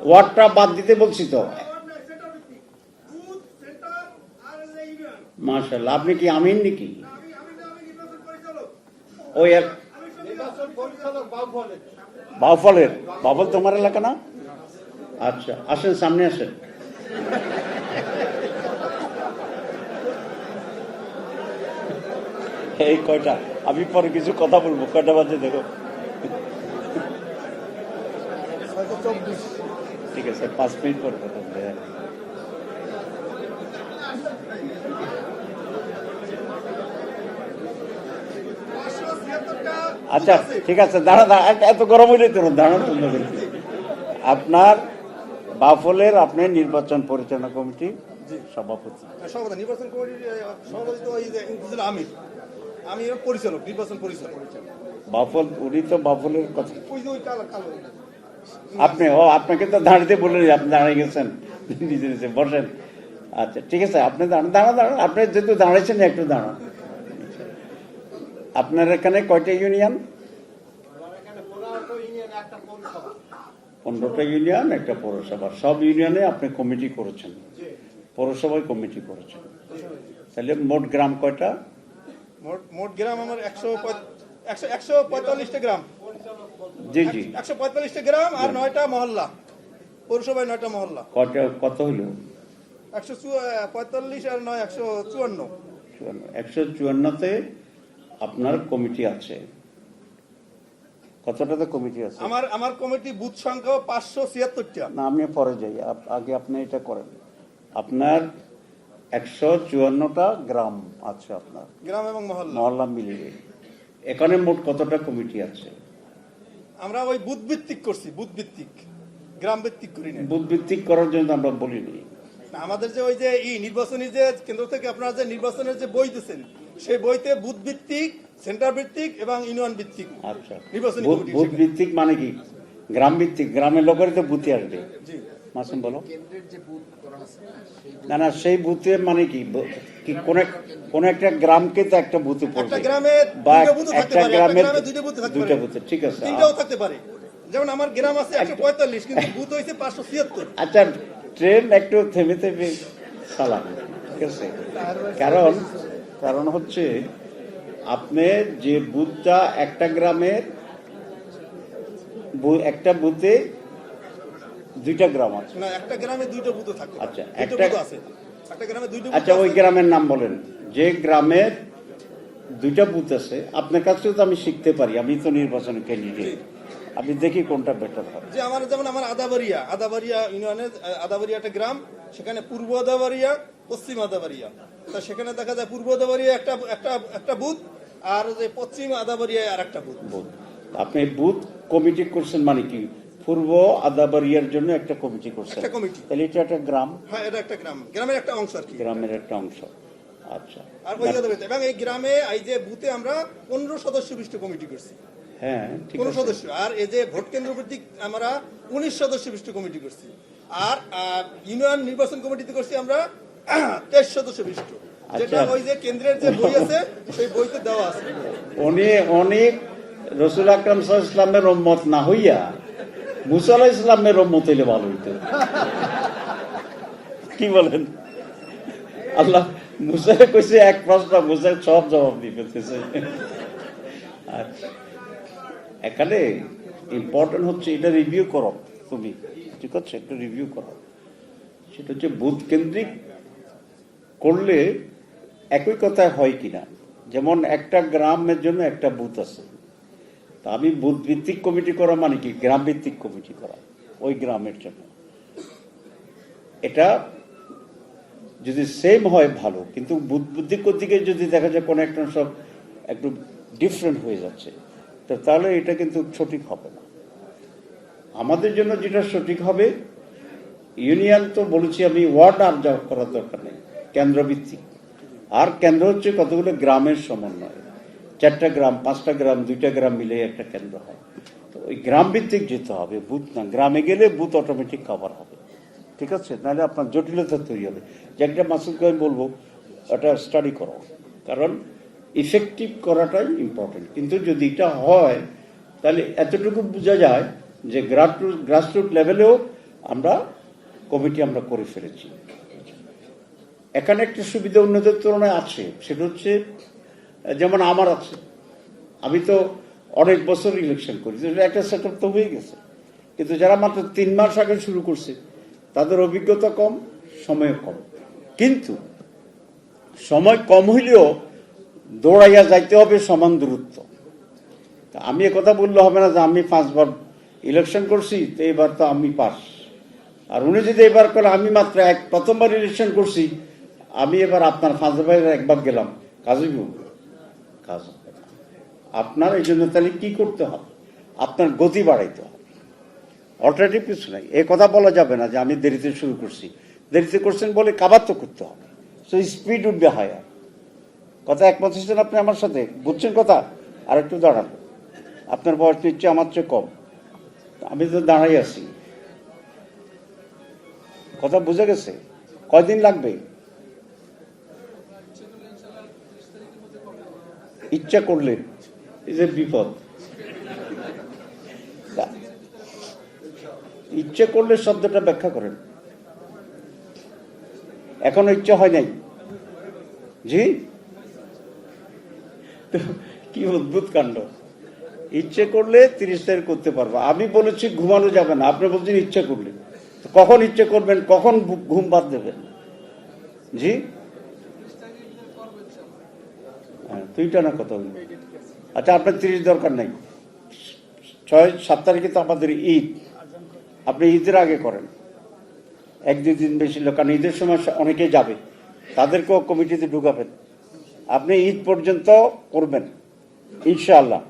A: ওয়ার্ডটা বাদ দিতে বলছি তো। মাশাআল্লাহ। আপনি কি আমিন নাকি? ওই এক বাউফলের। বাউফল তোমার এলাকা না? আচ্ছা, আসেন, সামনে আসেন। এই কয়টা, আমি পরে কিছু কথা বলবো। কয়টা বাজে দেখো?
C: 6:24।
A: ঠিক আছে, 5 মিনিট পর কথা বলবে। আচ্ছা ঠিক আছে, দাঁড়া দাঁড়া, এত গরম হইলে তো দাঁড়ান। আপনার বাউফলের আপনি নির্বাচন পরিচালনা কমিটি সভাপতি।
E: নির্বাচন কমিটির সভাপতি তো উপজেলা আমির, আমি পরিচালক, নির্বাচন পরিচালক।
A: বাউফল, উনি তো বাউফলের কথা।
E: ওই যে ওই কালো কালো
A: আপনি আপনাকে তো দাঁড়িয়ে বলে, আপনি দাঁড়িয়ে গেছেন নিজে নিজে। বসেন। আচ্ছা ঠিক আছে, আপনি দাঁড়ান দাঁড়ান। আপনি যেহেতু দাঁড়াইছেন একটু দাঁড়ান। আপনার এখানে কয়টা ইউনিয়ন? 15টা ইউনিয়ন, একটা পৌরসভা। সব ইউনিয়নে আপনি কমিটি করেছেন, পৌরসভায় কমিটি করেছেন। তাহলে মোট গ্রাম কয়টা?
E: মোট গ্রাম আমার 145টা গ্রাম।
A: জি জি,
E: 145টা গ্রাম আর 9টা মহল্লা। পৌরসভায় 9টা মহল্লা।
A: কত হইল?
E: 145 আর নয় 154।
A: 154তে আপনার কমিটি আছে, কতটাতে কমিটি আছে?
E: আমার কমিটি বুথ সংখ্যা 576টা।
A: না, আমি পরে যাই, আগে আপনি এটা করেন। আপনার 154টা গ্রাম আছে, আপনার
E: গ্রাম এবং
A: মহল্লা মিলিয়ে। এখানে মোট কতটা কমিটি আছে?
E: আমরা ওই বুথ ভিত্তিক করছি, বুথ ভিত্তিক, গ্রাম ভিত্তিক করি না।
A: বুথ ভিত্তিক করার জন্য আমরা বলিনি।
E: আমাদের যে ওই যে নির্বাচনী যে কেন্দ্র থেকে আপনারা যে নির্বাচনের যে বই দিচ্ছেন, সেই বইতে বুথ ভিত্তিক, সেন্টার ভিত্তিক এবং ইউনিয়ন ভিত্তিক।
A: আচ্ছা,
E: নির্বাচনী
A: বুথ ভিত্তিক মানে কি? গ্রাম ভিত্তিক, গ্রামের লোকেরই তো বুথে আসবে।
E: জি
A: মাসুম বলো। না, সেই বুথে মানে কি কোন একটা গ্রামকে তো একটা বুথে পড়বে,
E: একটা গ্রামে
A: বা
E: দুইটা বুথ থাকতে
A: একটা
E: পারে,
A: গ্রামের
E: একটা গ্রামে দুইটা বুথ থাকতে
A: দুইটা
E: পারে,
A: বুথে, ঠিক আছে,
E: তিনটাও থাকতে পারে। যেমন আমার গ্রাম আছে 145, কিন্তু বুথ হইছে 576।
A: আচ্ছা, ট্রেন একটু থেমে থেমে চালান, ঠিক আছে? কারণ হচ্ছে আপনি যে বুথটা একটা গ্রামের, একটা বুথে দুইটা গ্রাম আছে।
E: না, একটা গ্রামে দুইটা বুথ থাকতে পারে।
A: আচ্ছা,
E: দুইটা বুথ আছে, একটা গ্রামে দুইটা বুথ
A: আচ্ছা, ওই
E: আছে।
A: গ্রামের নাম বলেন। যে গ্রামের দুইটা বুথ আছে, আপনার কাছে তো আমি শিখতে পারি, আমি তো নির্বাচন ক্যান্ডিডেট, আমি দেখি কোনটা বেটার হয়।
E: যে যেমন আমার আদাবাড়িয়া ইউনিয়নের আদাবাড়িয়া একটা গ্রাম, সেখানে পূর্ব আদাবাড়িয়া, পশ্চিম আদাবাড়িয়া। তা সেখানে দেখা যায় পূর্ব আদাবাড়িয়া একটা বুথ, আর যে পশ্চিম আদাবাড়িয়া আর একটা বুথ।
A: আপনি বুথ কমিটি করছেন মানে কি? পূর্ব আদাবাড়িয়ার জন্য একটা কমিটি করছেন,
E: একটা কমিটি।
A: তাহলে এটা একটা গ্রাম।
E: হ্যাঁ, এটা একটা গ্রাম, গ্রামের একটা অংশ আর কি,
A: গ্রামের একটা অংশ। আচ্ছা,
E: আর ওই আদাবাড়িয়া। এবং এই গ্রামে এই যে বুথে আমরা 15 সদস্য বিশিষ্ট কমিটি করছি।
A: হ্যাঁ, ঠিক
E: 15
A: আছে।
E: সদস্য। আর এই যে ভোট কেন্দ্র ভিত্তিক আমরা 19 সদস্য বিশিষ্ট কমিটি করছি। আর ইউনিয়ন নির্বাচন কমিটিতে করছি আমরা 23 সদস্য বিশিষ্ট, যেটা
A: আচ্ছা।
E: ওই যে কেন্দ্রের যে বই আছে সেই বইতে দেওয়া আছে।
A: অনেক রসুল আকরাম সাল্লাল্লাহু আলাইহি ইসলামের উম্মত না হইয়া মুসা আলাইহিস ইসলামের উম্মত হইলে ভালো হইতো। কি বলেন? আল্লাহ মুসাকে কইছে এক প্রশ্ন, মুসা সব জবাব দিয়ে ফেলতেছে। আচ্ছা, এখানে ইম্পর্টেন্ট হচ্ছে এটা রিভিউ করো তুমি, ঠিক আছে? একটু রিভিউ করো। সেটা হচ্ছে বুথ কেন্দ্রিক করলে একই কথায় হয় কিনা। যেমন একটা গ্রামের জন্য একটা বুথ আছে, তা আমি বুথ ভিত্তিক কমিটি করা মানে কি? গ্রাম ভিত্তিক কমিটি করা ওই গ্রামের জন্য। এটা যদি সেম হয় ভালো, কিন্তু বুথ ভিত্তিক দিকে যদি দেখা যায় কোনো একটা সব একটু ডিফারেন্ট হয়ে যাচ্ছে, তাহলে এটা কিন্তু সঠিক হবে না। আমাদের জন্য যেটা সঠিক হবে, ইউনিয়ন তো বলেছি আমি, ওয়ার্ড আর যা করার দরকার নেই, কেন্দ্রভিত্তিক। আর কেন্দ্র হচ্ছে কতগুলো গ্রামের সমন্বয়, 4টা গ্রাম, 5টা গ্রাম, 2টা গ্রাম মিলে একটা কেন্দ্র হয়। তো ওই গ্রাম ভিত্তিক যেতে হবে, বুথ না। গ্রামে গেলে বুথ অটোমেটিক কভার হবে, ঠিক আছে? নাহলে আপনার জটিলতা তৈরি হবে। যে একটা মাসুদকে আমি বলবো এটা স্টাডি করো, কারণ ইফেক্টিভ করাটাই ইম্পর্টেন্ট। কিন্তু যদি এটা হয়, তাহলে এতটুকু বোঝা যায় যে গ্রাসরুট লেভেলেও আমরা কমিটি আমরা করে ফেলেছি। এখানে একটা সুবিধা অন্যদের তুলনায় আছে, সেটা হচ্ছে যেমন আমার আছে, আমি তো অনেক বছর ইলেকশন করি, একটা সেট আপ তো হয়ে গেছে। কিন্তু যারা মাত্র 3 মাস আগে শুরু করছে, তাদের অভিজ্ঞতা কম, সময় কম। কিন্তু সময় কম হইলেও দৌড়াইয়া যাইতে হবে সমান দূরত্ব। আমি কথা বললে হবে না যে আমি 5 বার ইলেকশন করছি, তো এবার তো আমি পাস। আর উনি যদি এবার করে আমি মাত্র প্রথমবার ইলেকশন করছি, আমি এবার আপনার 5 বার একবার গেলাম, কাজই বলবো, কাজ হবে না। আপনার এই জন্য তাহলে কি করতে হবে? আপনার গতি বাড়াইতে হবে, অল্টারনেটিভ কিছু নাই। এই কথা বলা যাবে না যে আমি দেরিতে শুরু করছি, দেরিতে করছেন বলে কাবার তো করতে হবে। সো স্পিড উঠবে হায়ার। কথা একমত হচ্ছেন আপনি আমার সাথে? বুঝছেন কথা? আর একটু দাঁড়ান, আপনার বয়স নিচ্ছে আমার চেয়ে কম, আমি তো দাঁড়াই আছি। কথা বুঝে গেছে? কয়দিন লাগবে? ইচ্ছা করলে এই যে বিপদ। ইচ্ছে করলে শব্দটা ব্যাখ্যা করেন। এখনো ইচ্ছা হয় নাই? জি, কি অদ্ভুত কাণ্ড। ইচ্ছে করলে 30 তারিখ করতে পারবো। আমি বলেছি ঘুমানো যাবে না, আপনি বলছেন ইচ্ছা করলে। কখন ইচ্ছে করবেন, কখন ঘুম বাদ দেবেন? জি হ্যাঁ, দুইটা না কত হইল? আচ্ছা, আপনার 30 দরকার নাই। 6-7 তারিখে তো আমাদের ঈদ, আপনি ঈদের আগে করেন, 1-2 দিন বেশি লোক, কারণ ঈদের সময় অনেকেই যাবে, তাদেরকেও কমিটিতে ঢুকাবেন। আপনি ঈদ পর্যন্ত করবেন ইনশাআল্লাহ।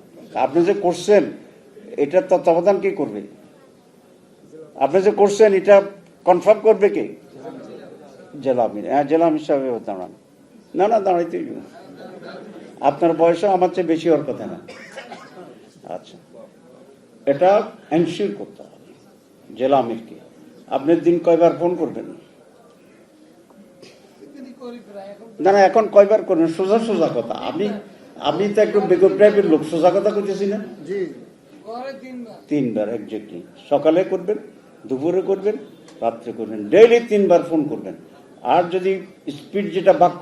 A: আপনি যে করছেন এটা তত্ত্বাবধান কে করবে? আপনি যে করছেন এটা কনফার্ম করবে কে? জেলা আমির। হ্যাঁ, জেলা আমির সাহেব দাঁড়ান। না না, দাঁড়াইতেই হবে। আপনার বয়সও আমার চেয়ে বেশি হওয়ার কথা না। আচ্ছা, এটা এনশিওর করতে হবে জেলা আমিরকে। আপনি দিন কয়বার ফোন করবেন? না না, এখন কয়বার করবেন? সোজা সোজা কথা। আমি তো একটু বেগম টাইপের লোক, সোজা কথা কইতেছি না।
C: জি
A: 3বার এক্স্যাক্টলি। সকালে করবেন, দুপুরে করবেন, রাত্রে করবেন, ডেইলি 3বার ফোন করবেন। আর যদি স্পিড যেটা ভাগ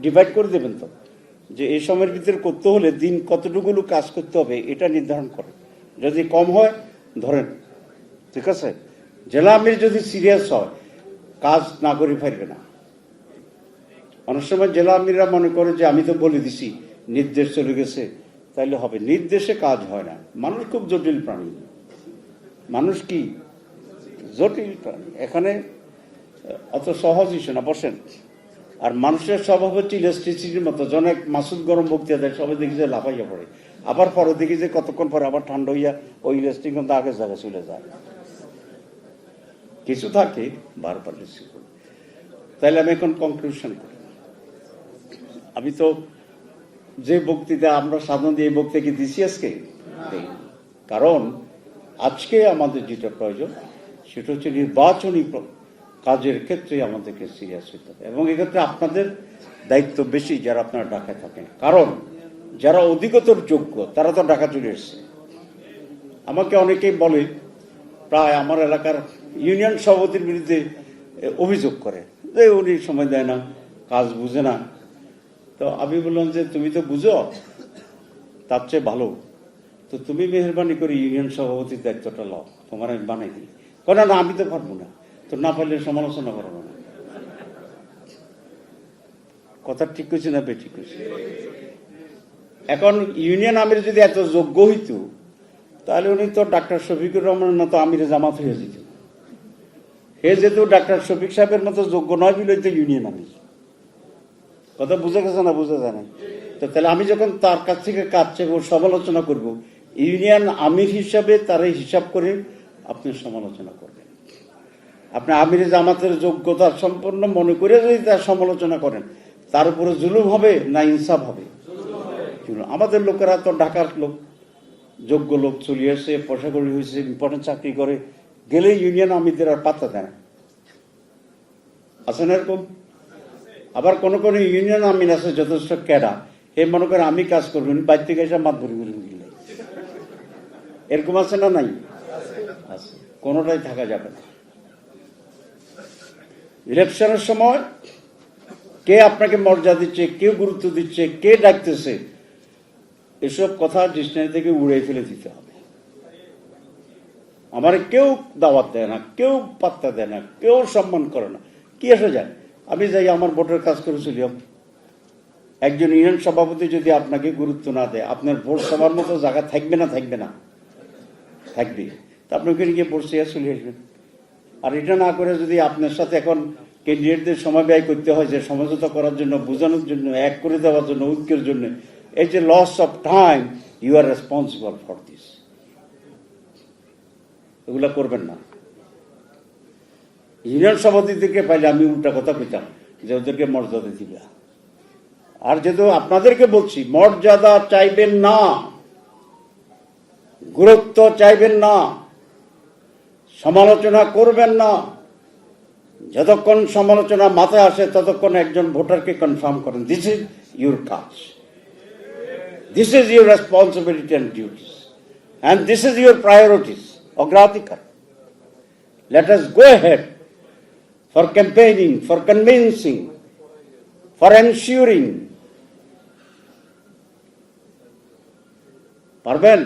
A: ডিভাইড করে দেবেন, তো যে এই সময়ের ভিতরে করতে হলে দিন কতটুকু কাজ করতে হবে এটা নির্ধারণ করেন। যদি কম হয় ধরেন, ঠিক আছে। জেলা আমির যদি সিরিয়াস হয় কাজ না করে ফেলবে না। অনেক সময় জেলা আমিররা মনে করে যে আমি তো বলে দিছি, নির্দেশ চলে গেছে, তাইলে হবে। নির্দেশে কাজ হয় না। মানুষ খুব জটিল প্রাণী। মানুষ কি জটিল প্রাণী, এখানে অত সহজ ইস্যু না। বসেন। আর মানুষের স্বভাব হচ্ছে ইলেকট্রিসিটির মতো, জনক মাসুদ গরম বক্তৃতা দেয়, সবাই দেখি যে লাফাইয়া পড়ে, আবার পরে দেখি যে কতক্ষণ পরে আবার ঠান্ডা হইয়া ওই ইলেকট্রিক কিন্তু আগের জায়গায় চলে যায়। কিছু থাকে বারবার রিসিভ করে। তাইলে আমি এখন কনক্লুশন করি। আমি তো যে বক্তৃতা আমরা সাধারণত এই বক্তৃতা দিছি আজকে, কারণ আজকে আমাদের যেটা প্রয়োজন সেটা হচ্ছে নির্বাচনী কাজের ক্ষেত্রে আমাদেরকে সিরিয়াস হতে হবে। এবং এক্ষেত্রে আপনাদের দায়িত্ব বেশি, যারা আপনারা ঢাকায় থাকেন। কারণ যারা অধিকতর যোগ্য তারা তো ঢাকা চলে এসছে। আমাকে অনেকেই বলে, প্রায় আমার এলাকার ইউনিয়ন সভাপতির বিরুদ্ধে অভিযোগ করে যে উনি সময় দেয় না, কাজ বুঝে না। তো আমি বললাম যে তুমি তো বুঝো, তার চেয়ে ভালো তো তুমি মেহরবানি করে ইউনিয়ন সভাপতির দায়িত্বটা লও, তোমার আমি বানাই দিই। কেন না, আমি তো পারবো না। তো না পারলে সমালোচনা করবো না। কথা ঠিক করছি না বেঠিক করছি? এখন ইউনিয়ন আমির যদি এত যোগ্য হইত তাহলে উনি তো ডাক্তার শফিকুর রহমানের মতো আমিরে জামাত হয়ে যেত। হে যেহেতু ডাক্তার শফিক সাহেবের মতো যোগ্য নয় বলে তো ইউনিয়ন আমির। কথা বুঝে গেছে না? বুঝে যায় না? তো তাহলে আমি যখন তার কাছ থেকে কাজ চাইব, সমালোচনা করব, ইউনিয়ন আমির হিসাবে তার হিসাব করে আপনি সমালোচনা করবেন। আপনি আমিরে জামাতের যোগ্যতা সম্পন্ন মনে করে যদি তার সমালোচনা করেন, তার উপরে জুলুম হবে না ইনসাফ হবে? আমাদের লোকেরা তো ঢাকার লোক, যোগ্য লোক, চলে আসে, পয়সা করি হয়েছে, ইম্পর্টেন্ট চাকরি করে, গেলে ইউনিয়ন আমিরদের আর পাত্তা দেয় না। আছে না এরকম? আবার কোন কোন ইউনিয়ন আমির আছে যথেষ্ট ক্যাডা, এ মনে করে আমি কাজ করবেন, বাইর থেকে এসে মাত ভরি ভরি দিলে। এরকম আছে না? নাই? আছে। কোনোটাই থাকা যাবে না। ইলেকশনের সময় কে আপনাকে মর্যাদা দিচ্ছে, কে গুরুত্ব দিচ্ছে, কে ডাকতেছে, এসব কথা ডিকশনারি থেকে উড়ে ফেলে দিতে হবে। আমার কেউ দাওয়াত দেয় না, কেউ পাত্তা দেয় না, কেউ সম্মান করে না, কি এসে যায়? আমি যাই আমার ভোটের কাজ করে চলি। একজন ইউনিয়ন সভাপতি যদি আপনাকে গুরুত্ব না দেয়, আপনার ভোট সবার মতো জায়গা থাকবে না? থাকবে না? থাকবে। তা আপনি ওখানে গিয়ে ভোট চেয়ে চলে আসবেন। আর এটা না করে যদি আপনার সাথে এখন ক্যান্ডিডেটদের সময় ব্যয় করতে হয় যে সমঝোতা করার জন্য, বোঝানোর জন্য, এক করে দেওয়ার জন্য, ঐক্যের জন্য, এই যে loss of time, you are responsible for this. এগুলা করবেন না। ইউনিয়ন সভাপতিদেরকে পাইলে আমি উল্টা কথা কইতাম যে ওদেরকে মর্যাদা দিবে। আর যেহেতু আপনাদেরকে বলছি, মর্যাদা চাইবেন না, গুরুত্ব চাইবেন না, সমালোচনা করবেন না। যতক্ষণ সমালোচনা মাথায় আসে ততক্ষণ একজন ভোটারকে কনফার্ম করেন, দিস ইজ ইউর কাজ, this is your responsibility and duties, and this is your priorities, অগ্রাধিকার। Let us go ahead for campaigning, for convincing, for ensuring. পারবেন?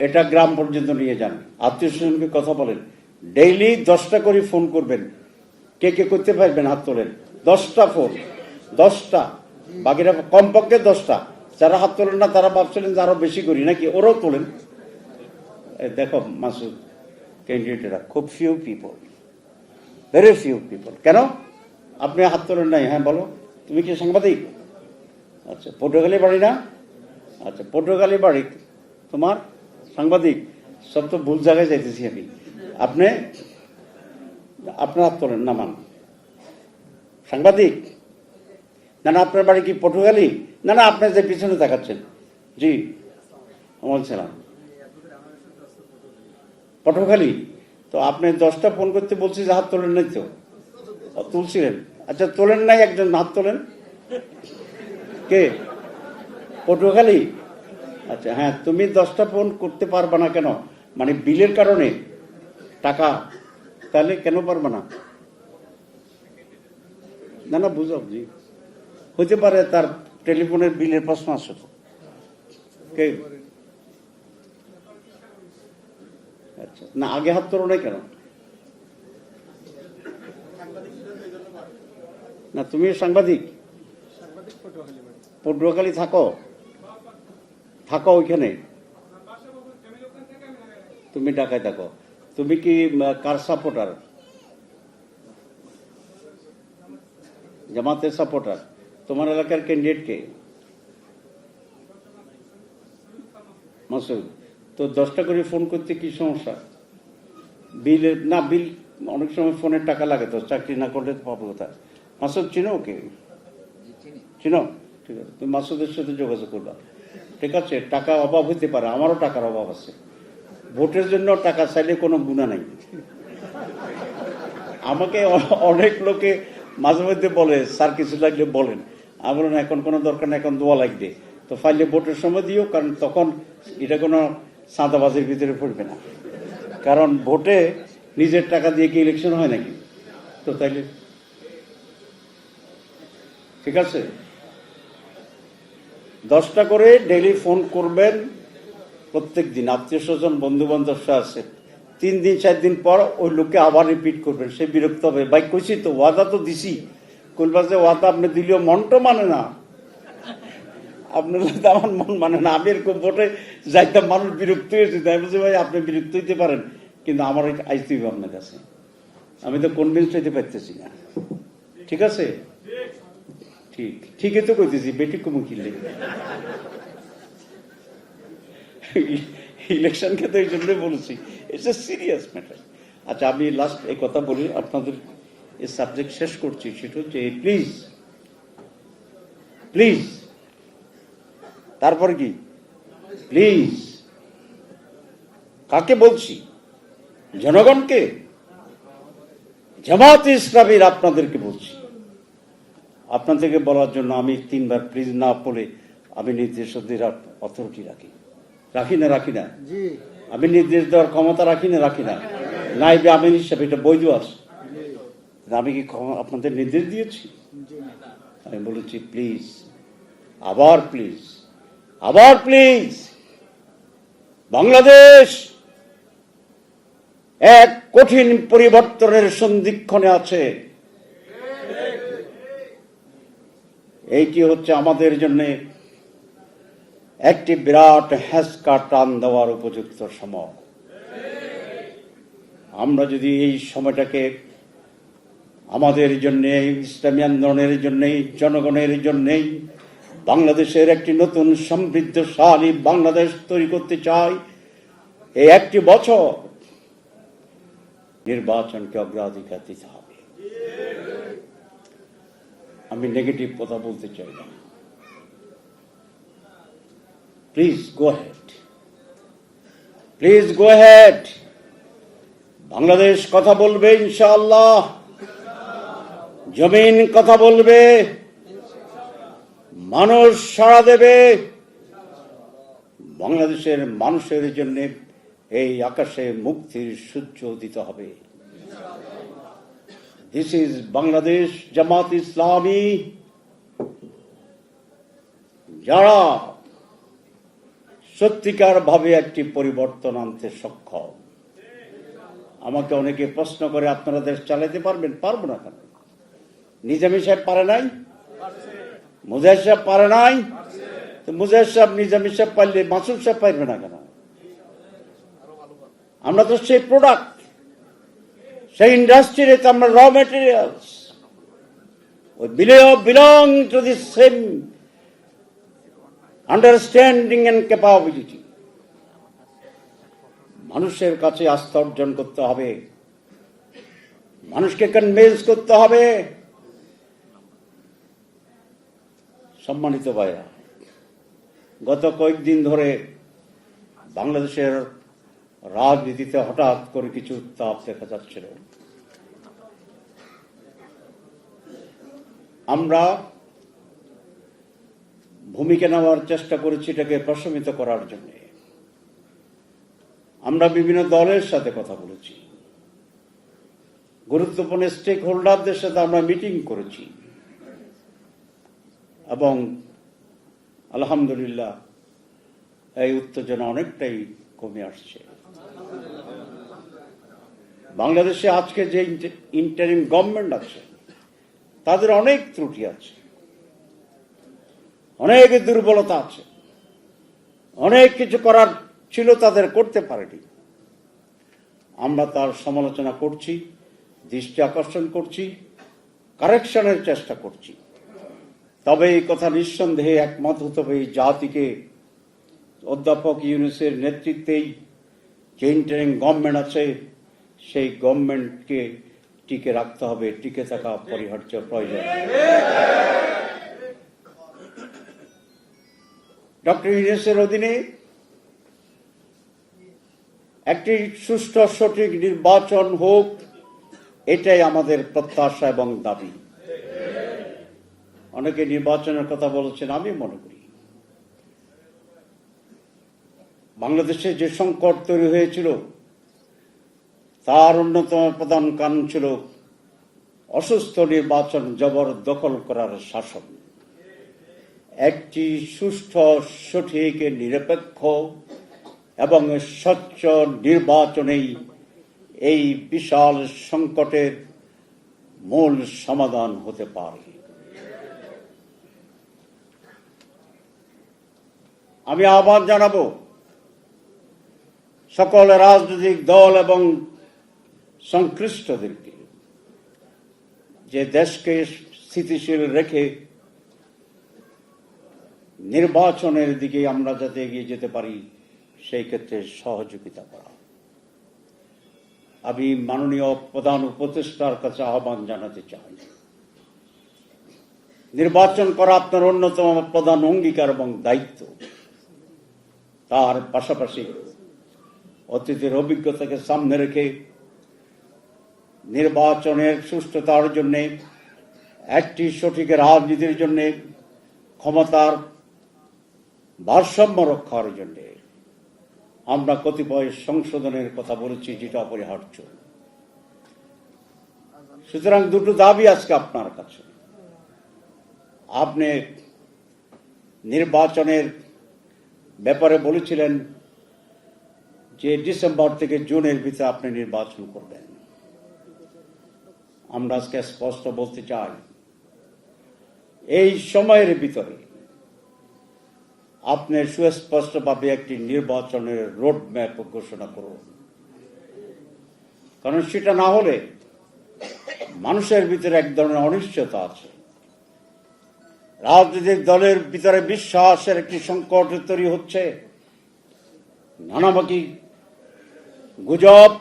A: এটা গ্রাম পর্যন্ত নিয়ে যান, আত্মীয় স্বজনকে কথা বলেন, ডেইলি 10টা করে ফোন করবেন, কে কে করতে পারবেন হাত তোলেন? 10টা ফোন, 10টা, বাকিরা কমপক্ষে 10টা। যারা হাত তোলেন না তারা ভাবছিলেন যে আরো বেশি করি নাকি, ওরাও তোলেন। দেখো মাসুদ, ক্যান্ডিডেটরা খুব few people, very few people. কেন আপনি হাত তোলেন নাই? হ্যাঁ বলো, তুমি কি সাংবাদিক? আচ্ছা, পটুয়াখালী বাড়ি না? আচ্ছা, পটুয়াখালী বাড়ি তোমার, সাংবাদিক? সব তো ভুল জায়গায় যাইতেছি আমি। আপনি আপনার হাত তোলেন না, মান সাংবাদিক? না না, আপনার বাড়ি কি পটুয়াখালী? না না, আপনি যে পিছনে তাকাচ্ছেন। জি, বলছিলাম পটুয়াখালী। তো আপনি 10টা ফোন করতে বলছি যে হাত তোলেন নাই তো? তুলছিলেন? আচ্ছা, তোলেন নাই, একজন হাত তোলেন। কে? পটুয়াখালী? আচ্ছা, হ্যাঁ, তুমি 10টা ফোন করতে পারবা না কেন? মানে বিলের কারণে টাকা? তাহলে কেন পারবা না? না না, বুঝো জি, হইতে পারে তার টেলিফোনের বিলের প্রশ্ন আছে তো। কে? আচ্ছা, না আগে হাত তোলো নাই কেন? না, তুমি সাংবাদিক? পটুয়াখালী থাকো? থাকো ওইখানে? তুমি ঢাকায় থাকো। তুমি কি কার সাপোর্টার? জামাতের সাপোর্টার? তোমার এলাকার ক্যান্ডিডেট কে? মাসুদ, তো 10টা করে ফোন করতে কি সমস্যা? বিলের না, বিল অনেক সময় ফোনের টাকা লাগে তো, চাকরি না করলে পাবো কোথায়? মাসুদ চিনো ওকে? চিনো? ঠিক আছে, তুমি মাসুদের সাথে যোগাযোগ করবা। ঠিক আছে, টাকা অভাব হইতে পারে, আমারও টাকার অভাব আছে। ভোটের জন্য টাকা চাইলে কোনো গুণা নাই। আমাকে অনেক লোকে মাঝে মধ্যে বলে, স্যার কিছু লাগলে বলেন। আমি বলেন এখন কোনো দরকার নেই, এখন দোয়া লাগবে। তো ফাইলে ভোটের সময় দিও, কারণ তখন এটা কোনো চাঁদাবাজির ভিতরে পড়বে না। কারণ ভোটে নিজের টাকা দিয়ে কি ইলেকশন হয় নাকি? তো তাইলে ঠিক আছে, 10টা করে ডেইলি ফোন করবেন প্রত্যেক দিন। আত্মীয় স্বজন বন্ধু বান্ধব আছে, 3 দিন 4 দিন পর ওই লোককে আবার রিপিট করবেন। সে বিরক্ত হবে, ভাই কইছি তো, ওয়াদা তো দিছি। কইবা যে ওয়াদা আপনি দিলেও মনটা মানে না, আপনার আমার মন মানে না। আমি এরকম ভোটে যাইতাম, মানুষ বিরক্ত হয়েছে, তাই বলছি ভাই আপনি বিরক্ত হইতে পারেন, কিন্তু আমার আইতে হবে আপনার কাছে। আমি তো কনভিন্স হইতে পারতেছি না। ঠিক আছে, ঠিক ঠিকই তো কইতেছি, বেটি কুমু কিনলে ইলেকশনকে তো এই জন্যই বলেছি, ইটস এ সিরিয়াস ম্যাটার। আচ্ছা, আমি লাস্ট এই কথা বলি, আপনাদের এই সাবজেক্ট শেষ করছি। সেটা হচ্ছে প্লিজ প্লিজ, তারপর কি প্লিজ? কাকে বলছি? জনগণকে, জামাত ইসলামীর আপনাদেরকে বলছি। আপনাদেরকে বলার জন্য আমি 3বার প্লিজ না বলে আমি নির্দেশ দেওয়ার অথরিটি রাখি না? আমি নির্দেশ দেওয়ার ক্ষমতা রাখি না? নাইবে আমিন হিসাবে এটা বৈধ আছে। আমি কি আপনাদের নির্দেশ দিয়েছি? আমি বলেছি প্লিজ, আবার প্লিজ, আবার প্লিজ। বাংলাদেশ এক কঠিন পরিবর্তনের সন্ধিক্ষণে আছে। এইটি হচ্ছে আমাদের জন্য একটি বিরাট হ্যাঁচকা টান দেওয়ার উপযুক্ত সময়। আমরা যদি এই সময়টাকে আমাদের জন্য, ইসলামী আন্দোলনের জন্য, জনগণের জন্য, বাংলাদেশের একটি নতুন সমৃদ্ধশালী বাংলাদেশ তৈরি করতে চাই, এই একটি বছর নির্বাচনকে অগ্রাধিকার দিতে হবে। আমি নেগেটিভ কথা বলতে চাই না। Please go head, please go head. Bangladesh কথা বলবে ইনশাআল্লাহ, জমিন কথা বলবে, মানুষ সাড়া দেবে। বাংলাদেশের মানুষের জন্য এই আকাশে মুক্তির সূর্য উদিত হবে। দিস ইজ বাংলাদেশ জামাত ইসলামী, যারা সত্যিকার ভাবে একটি পরিবর্তন আনতে সক্ষম। আমাকে অনেকে প্রশ্ন করে আপনারা দেশ চালাতে পারবেন? পারবো না কেন? নিজামী সাহেব পারে নাই? মুজাহিদ সাহেব পারে নাই? তো মুজাহিদ সাহেব নিজামী সাহেব পারলে মাসুদ সাহেব পারবে না কেন? আমরা তো সেই প্রোডাক্ট, সেই ইন্ডাস্ট্রির তো আমরা raw materials. Belong to the same understanding and capability. মানুষের কাছে আস্থা অর্জন করতে হবে, মানুষকে কনভিন্স করতে হবে। সম্মানিত ভাইরা, গত কয়েকদিন ধরে বাংলাদেশের রাজনীতিতে হঠাৎ করে কিছু উত্তাপ দেখা যাচ্ছিল। আমরা ভূমিকা নেওয়ার চেষ্টা করেছি এটাকে প্রশমিত করার জন্য। আমরা বিভিন্ন দলের সাথে কথা বলেছি, গুরুত্বপূর্ণ স্টেক হোল্ডারদের সাথে আমরা মিটিং করেছি এবং আলহামদুলিল্লাহ এই উত্তেজনা অনেকটাই কমে আসছে। বাংলাদেশে আজকে যে ইন্টারিম গভর্নমেন্ট আছে তাদের অনেক ত্রুটি আছে, অনেক দুর্বলতা আছে, অনেক কিছু করার ছিল তাদের করতে পারেনি। আমরা তার সমালোচনা করছি, দৃষ্টি আকর্ষণ করছি, কারেকশনের চেষ্টা করছি। তবে এই কথা নিঃসন্দেহে একমত হতে হবে, এই জাতিকে অধ্যাপক ইউনূসের নেতৃত্বেই যে ইন্টারিম গভর্নমেন্ট আছে সেই গভর্নমেন্টকে টিকে রাখতে হবে, টিকে থাকা অপরিহার্য প্রয়োজন। ডক্টর ইউনূসের অধীনে একটি সুষ্ঠু সঠিক নির্বাচন হোক, এটাই আমাদের প্রত্যাশা এবং দাবি। অনেকে নির্বাচনের কথা বলছেন, আমি মনে করি বাংলাদেশে যে সংকট তৈরি হয়েছিল তার অন্যতম প্রধান কারণ ছিল অসুস্থ নির্বাচন, জবরদখল করার শাসন। একটি সুষ্ঠু সঠিক নিরপেক্ষ এবং স্বচ্ছ নির্বাচনেই এই বিশাল সংকটের মূল সমাধান হতে পারে। আমি আহ্বান জানাবো সকল রাজনৈতিক দল এবং সংশ্লিষ্টদেরকে যে দেশকে স্থিতিশীল রেখে নির্বাচনের দিকে আমরা যাতে এগিয়ে যেতে পারি সেই ক্ষেত্রে সহযোগিতা করা। আমি মাননীয় প্রধান উপদেষ্টার কাছে আহ্বান জানাতে চাই, নির্বাচন করা আপনার অন্যতম প্রধান অঙ্গীকার এবং দায়িত্ব। তার পাশাপাশি অতীতের অভিজ্ঞতাকে সামনে রেখে নির্বাচনের সুষ্ঠুতার জন্য, একটি সঠিক রাজনীতির জন্য, ক্ষমতার ভারসাম্য রক্ষার জন্য আমরা কতিপয় সংশোধনের কথা বলেছি, যেটা অপরিহার্য। সুতরাং দুটো দাবি আজকে আপনার কাছে। আপনি নির্বাচনের ব্যাপারে বলেছিলেন যে ডিসেম্বর থেকে জুনের ভিতরে আপনি নির্বাচন করবেন। আমরা আজকে স্পষ্ট বলতে চাই, এই সময়ের ভিতরে আপনি সুস্পষ্টভাবে একটি নির্বাচনের রোড ম্যাপ ঘোষণা করুন, কারণ সেটা না হলে মানুষের ভিতরে এক ধরনের অনিশ্চয়তা আছে। রাজনৈতিক দলের ভিতরে বিশ্বাসের একটি সংকট তৈরি হচ্ছে। নানাবাকি গুজব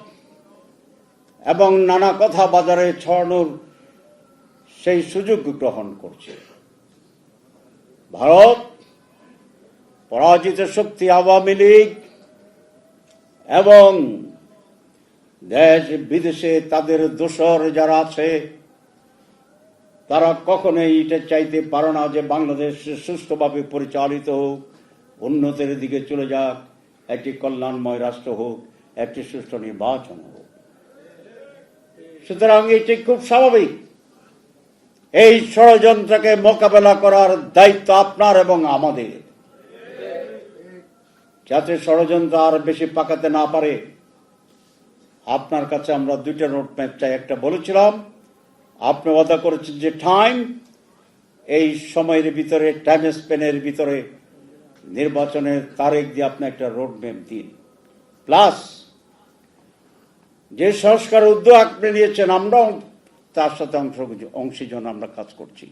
A: এবং নানা কথা বাজারে ছড়ানোর সেই সুযোগ গ্রহণ করছে। ভারত, পরাজিত শক্তি আওয়ামী লীগ এবং দেশ বিদেশে তাদের দোসর যারা আছে, তারা কখনোই এটা চাইতে পারে না যে বাংলাদেশ সুষ্ঠুভাবে পরিচালিত হোক, উন্নতির দিকে চলে যাক, একটি কল্যাণময় রাষ্ট্র হোক, একটি সুষ্ঠু নির্বাচন হোক। সুতরাং এটি খুব স্বাভাবিক। এই ষড়যন্ত্রকে মোকাবেলা করার দায়িত্ব আপনার এবং আমাদের, যাতে ষড়যন্ত্র আর বেশি পাকাতে না পারে। আপনার কাছে আমরা দুইটা রোড ম্যাপ চাই, একটা বলেছিলাম, আপনি ওয়াদা করেছেন যে এই সময়ের ভিতরে টাইম স্পেনের ভিতরে নির্বাচনের তারিখ দিয়ে আপনি একটা রোড ম্যাপ দিন। প্লাস যে সংস্কার উদ্যোগ আপনি নিয়েছেন, আমরাও তার সাথে অংশীজন আমরা কাজ করছি,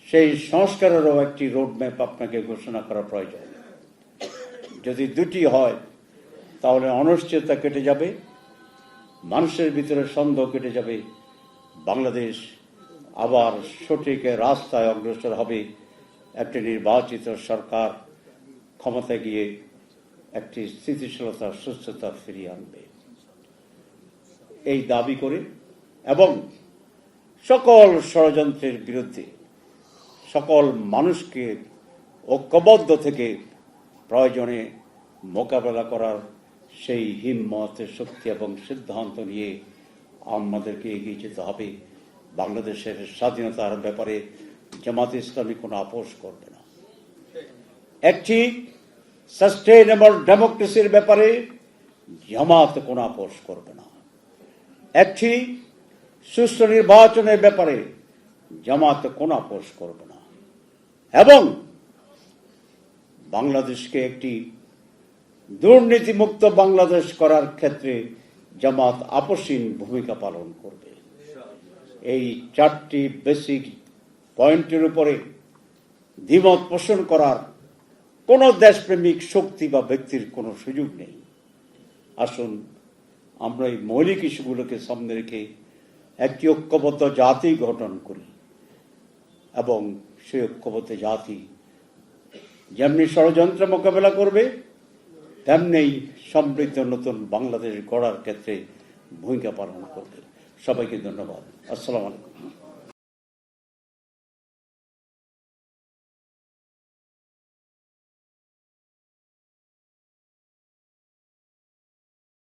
A: সেই সংস্কারেরও একটি রোড ম্যাপ আপনাকে ঘোষণা করা প্রয়োজন। যদি দুটি হয় তাহলে অনিশ্চয়তা কেটে যাবে, মানুষের ভিতরে সন্দেহ কেটে যাবে, বাংলাদেশ আবার সঠিক রাস্তায় অগ্রসর হবে, একটি নির্বাচিত সরকার ক্ষমতায় গিয়ে একটি স্থিতিশীলতা সুস্থতা ফিরিয়ে আনবে এই দাবি করে, এবং সকল ষড়যন্ত্রের বিরুদ্ধে সকল মানুষকে ঐক্যবদ্ধ থেকে প্রয়োজনে মোকাবেলা করার সেই হিম্মত, শক্তি এবং সিদ্ধান্ত নিয়ে আমাদেরকে এগিয়ে যেতে হবে। বাংলাদেশের স্বাধীনতার ব্যাপারে জামাতে ইসলামী কোনো আপোষ করবে না। একটি সাস্টেইনেবল ডেমোক্রেসির ব্যাপারে জামাত কোনো আপোষ করবে না। একটি সুষ্ঠু নির্বাচনের ব্যাপারে জামাত কোনো আপোষ করবে না। এবং বাংলাদেশকে একটি দুর্নীতিমুক্ত বাংলাদেশ করার ক্ষেত্রে জামাত আপসহীন ভূমিকা পালন করবে। এই চারটি বেসিক পয়েন্টের উপরে দ্বিমত পোষণ করার কোনো দেশপ্রেমিক শক্তি বা ব্যক্তির কোনো সুযোগ নেই। আসুন আমরা এই মৌলিক ইস্যুগুলোকে সামনে রেখে একটি ঐক্যবদ্ধ জাতি গঠন করি, এবং সেই ঐক্যবদ্ধ জাতি যেমনি ষড়যন্ত্র মোকাবেলা করবে, তেমনি সমৃদ্ধ নতুন বাংলাদেশ গড়ার ক্ষেত্রে ভূমিকা পালন করবে। সবাইকে ধন্যবাদ। আসসালামু আলাইকুম।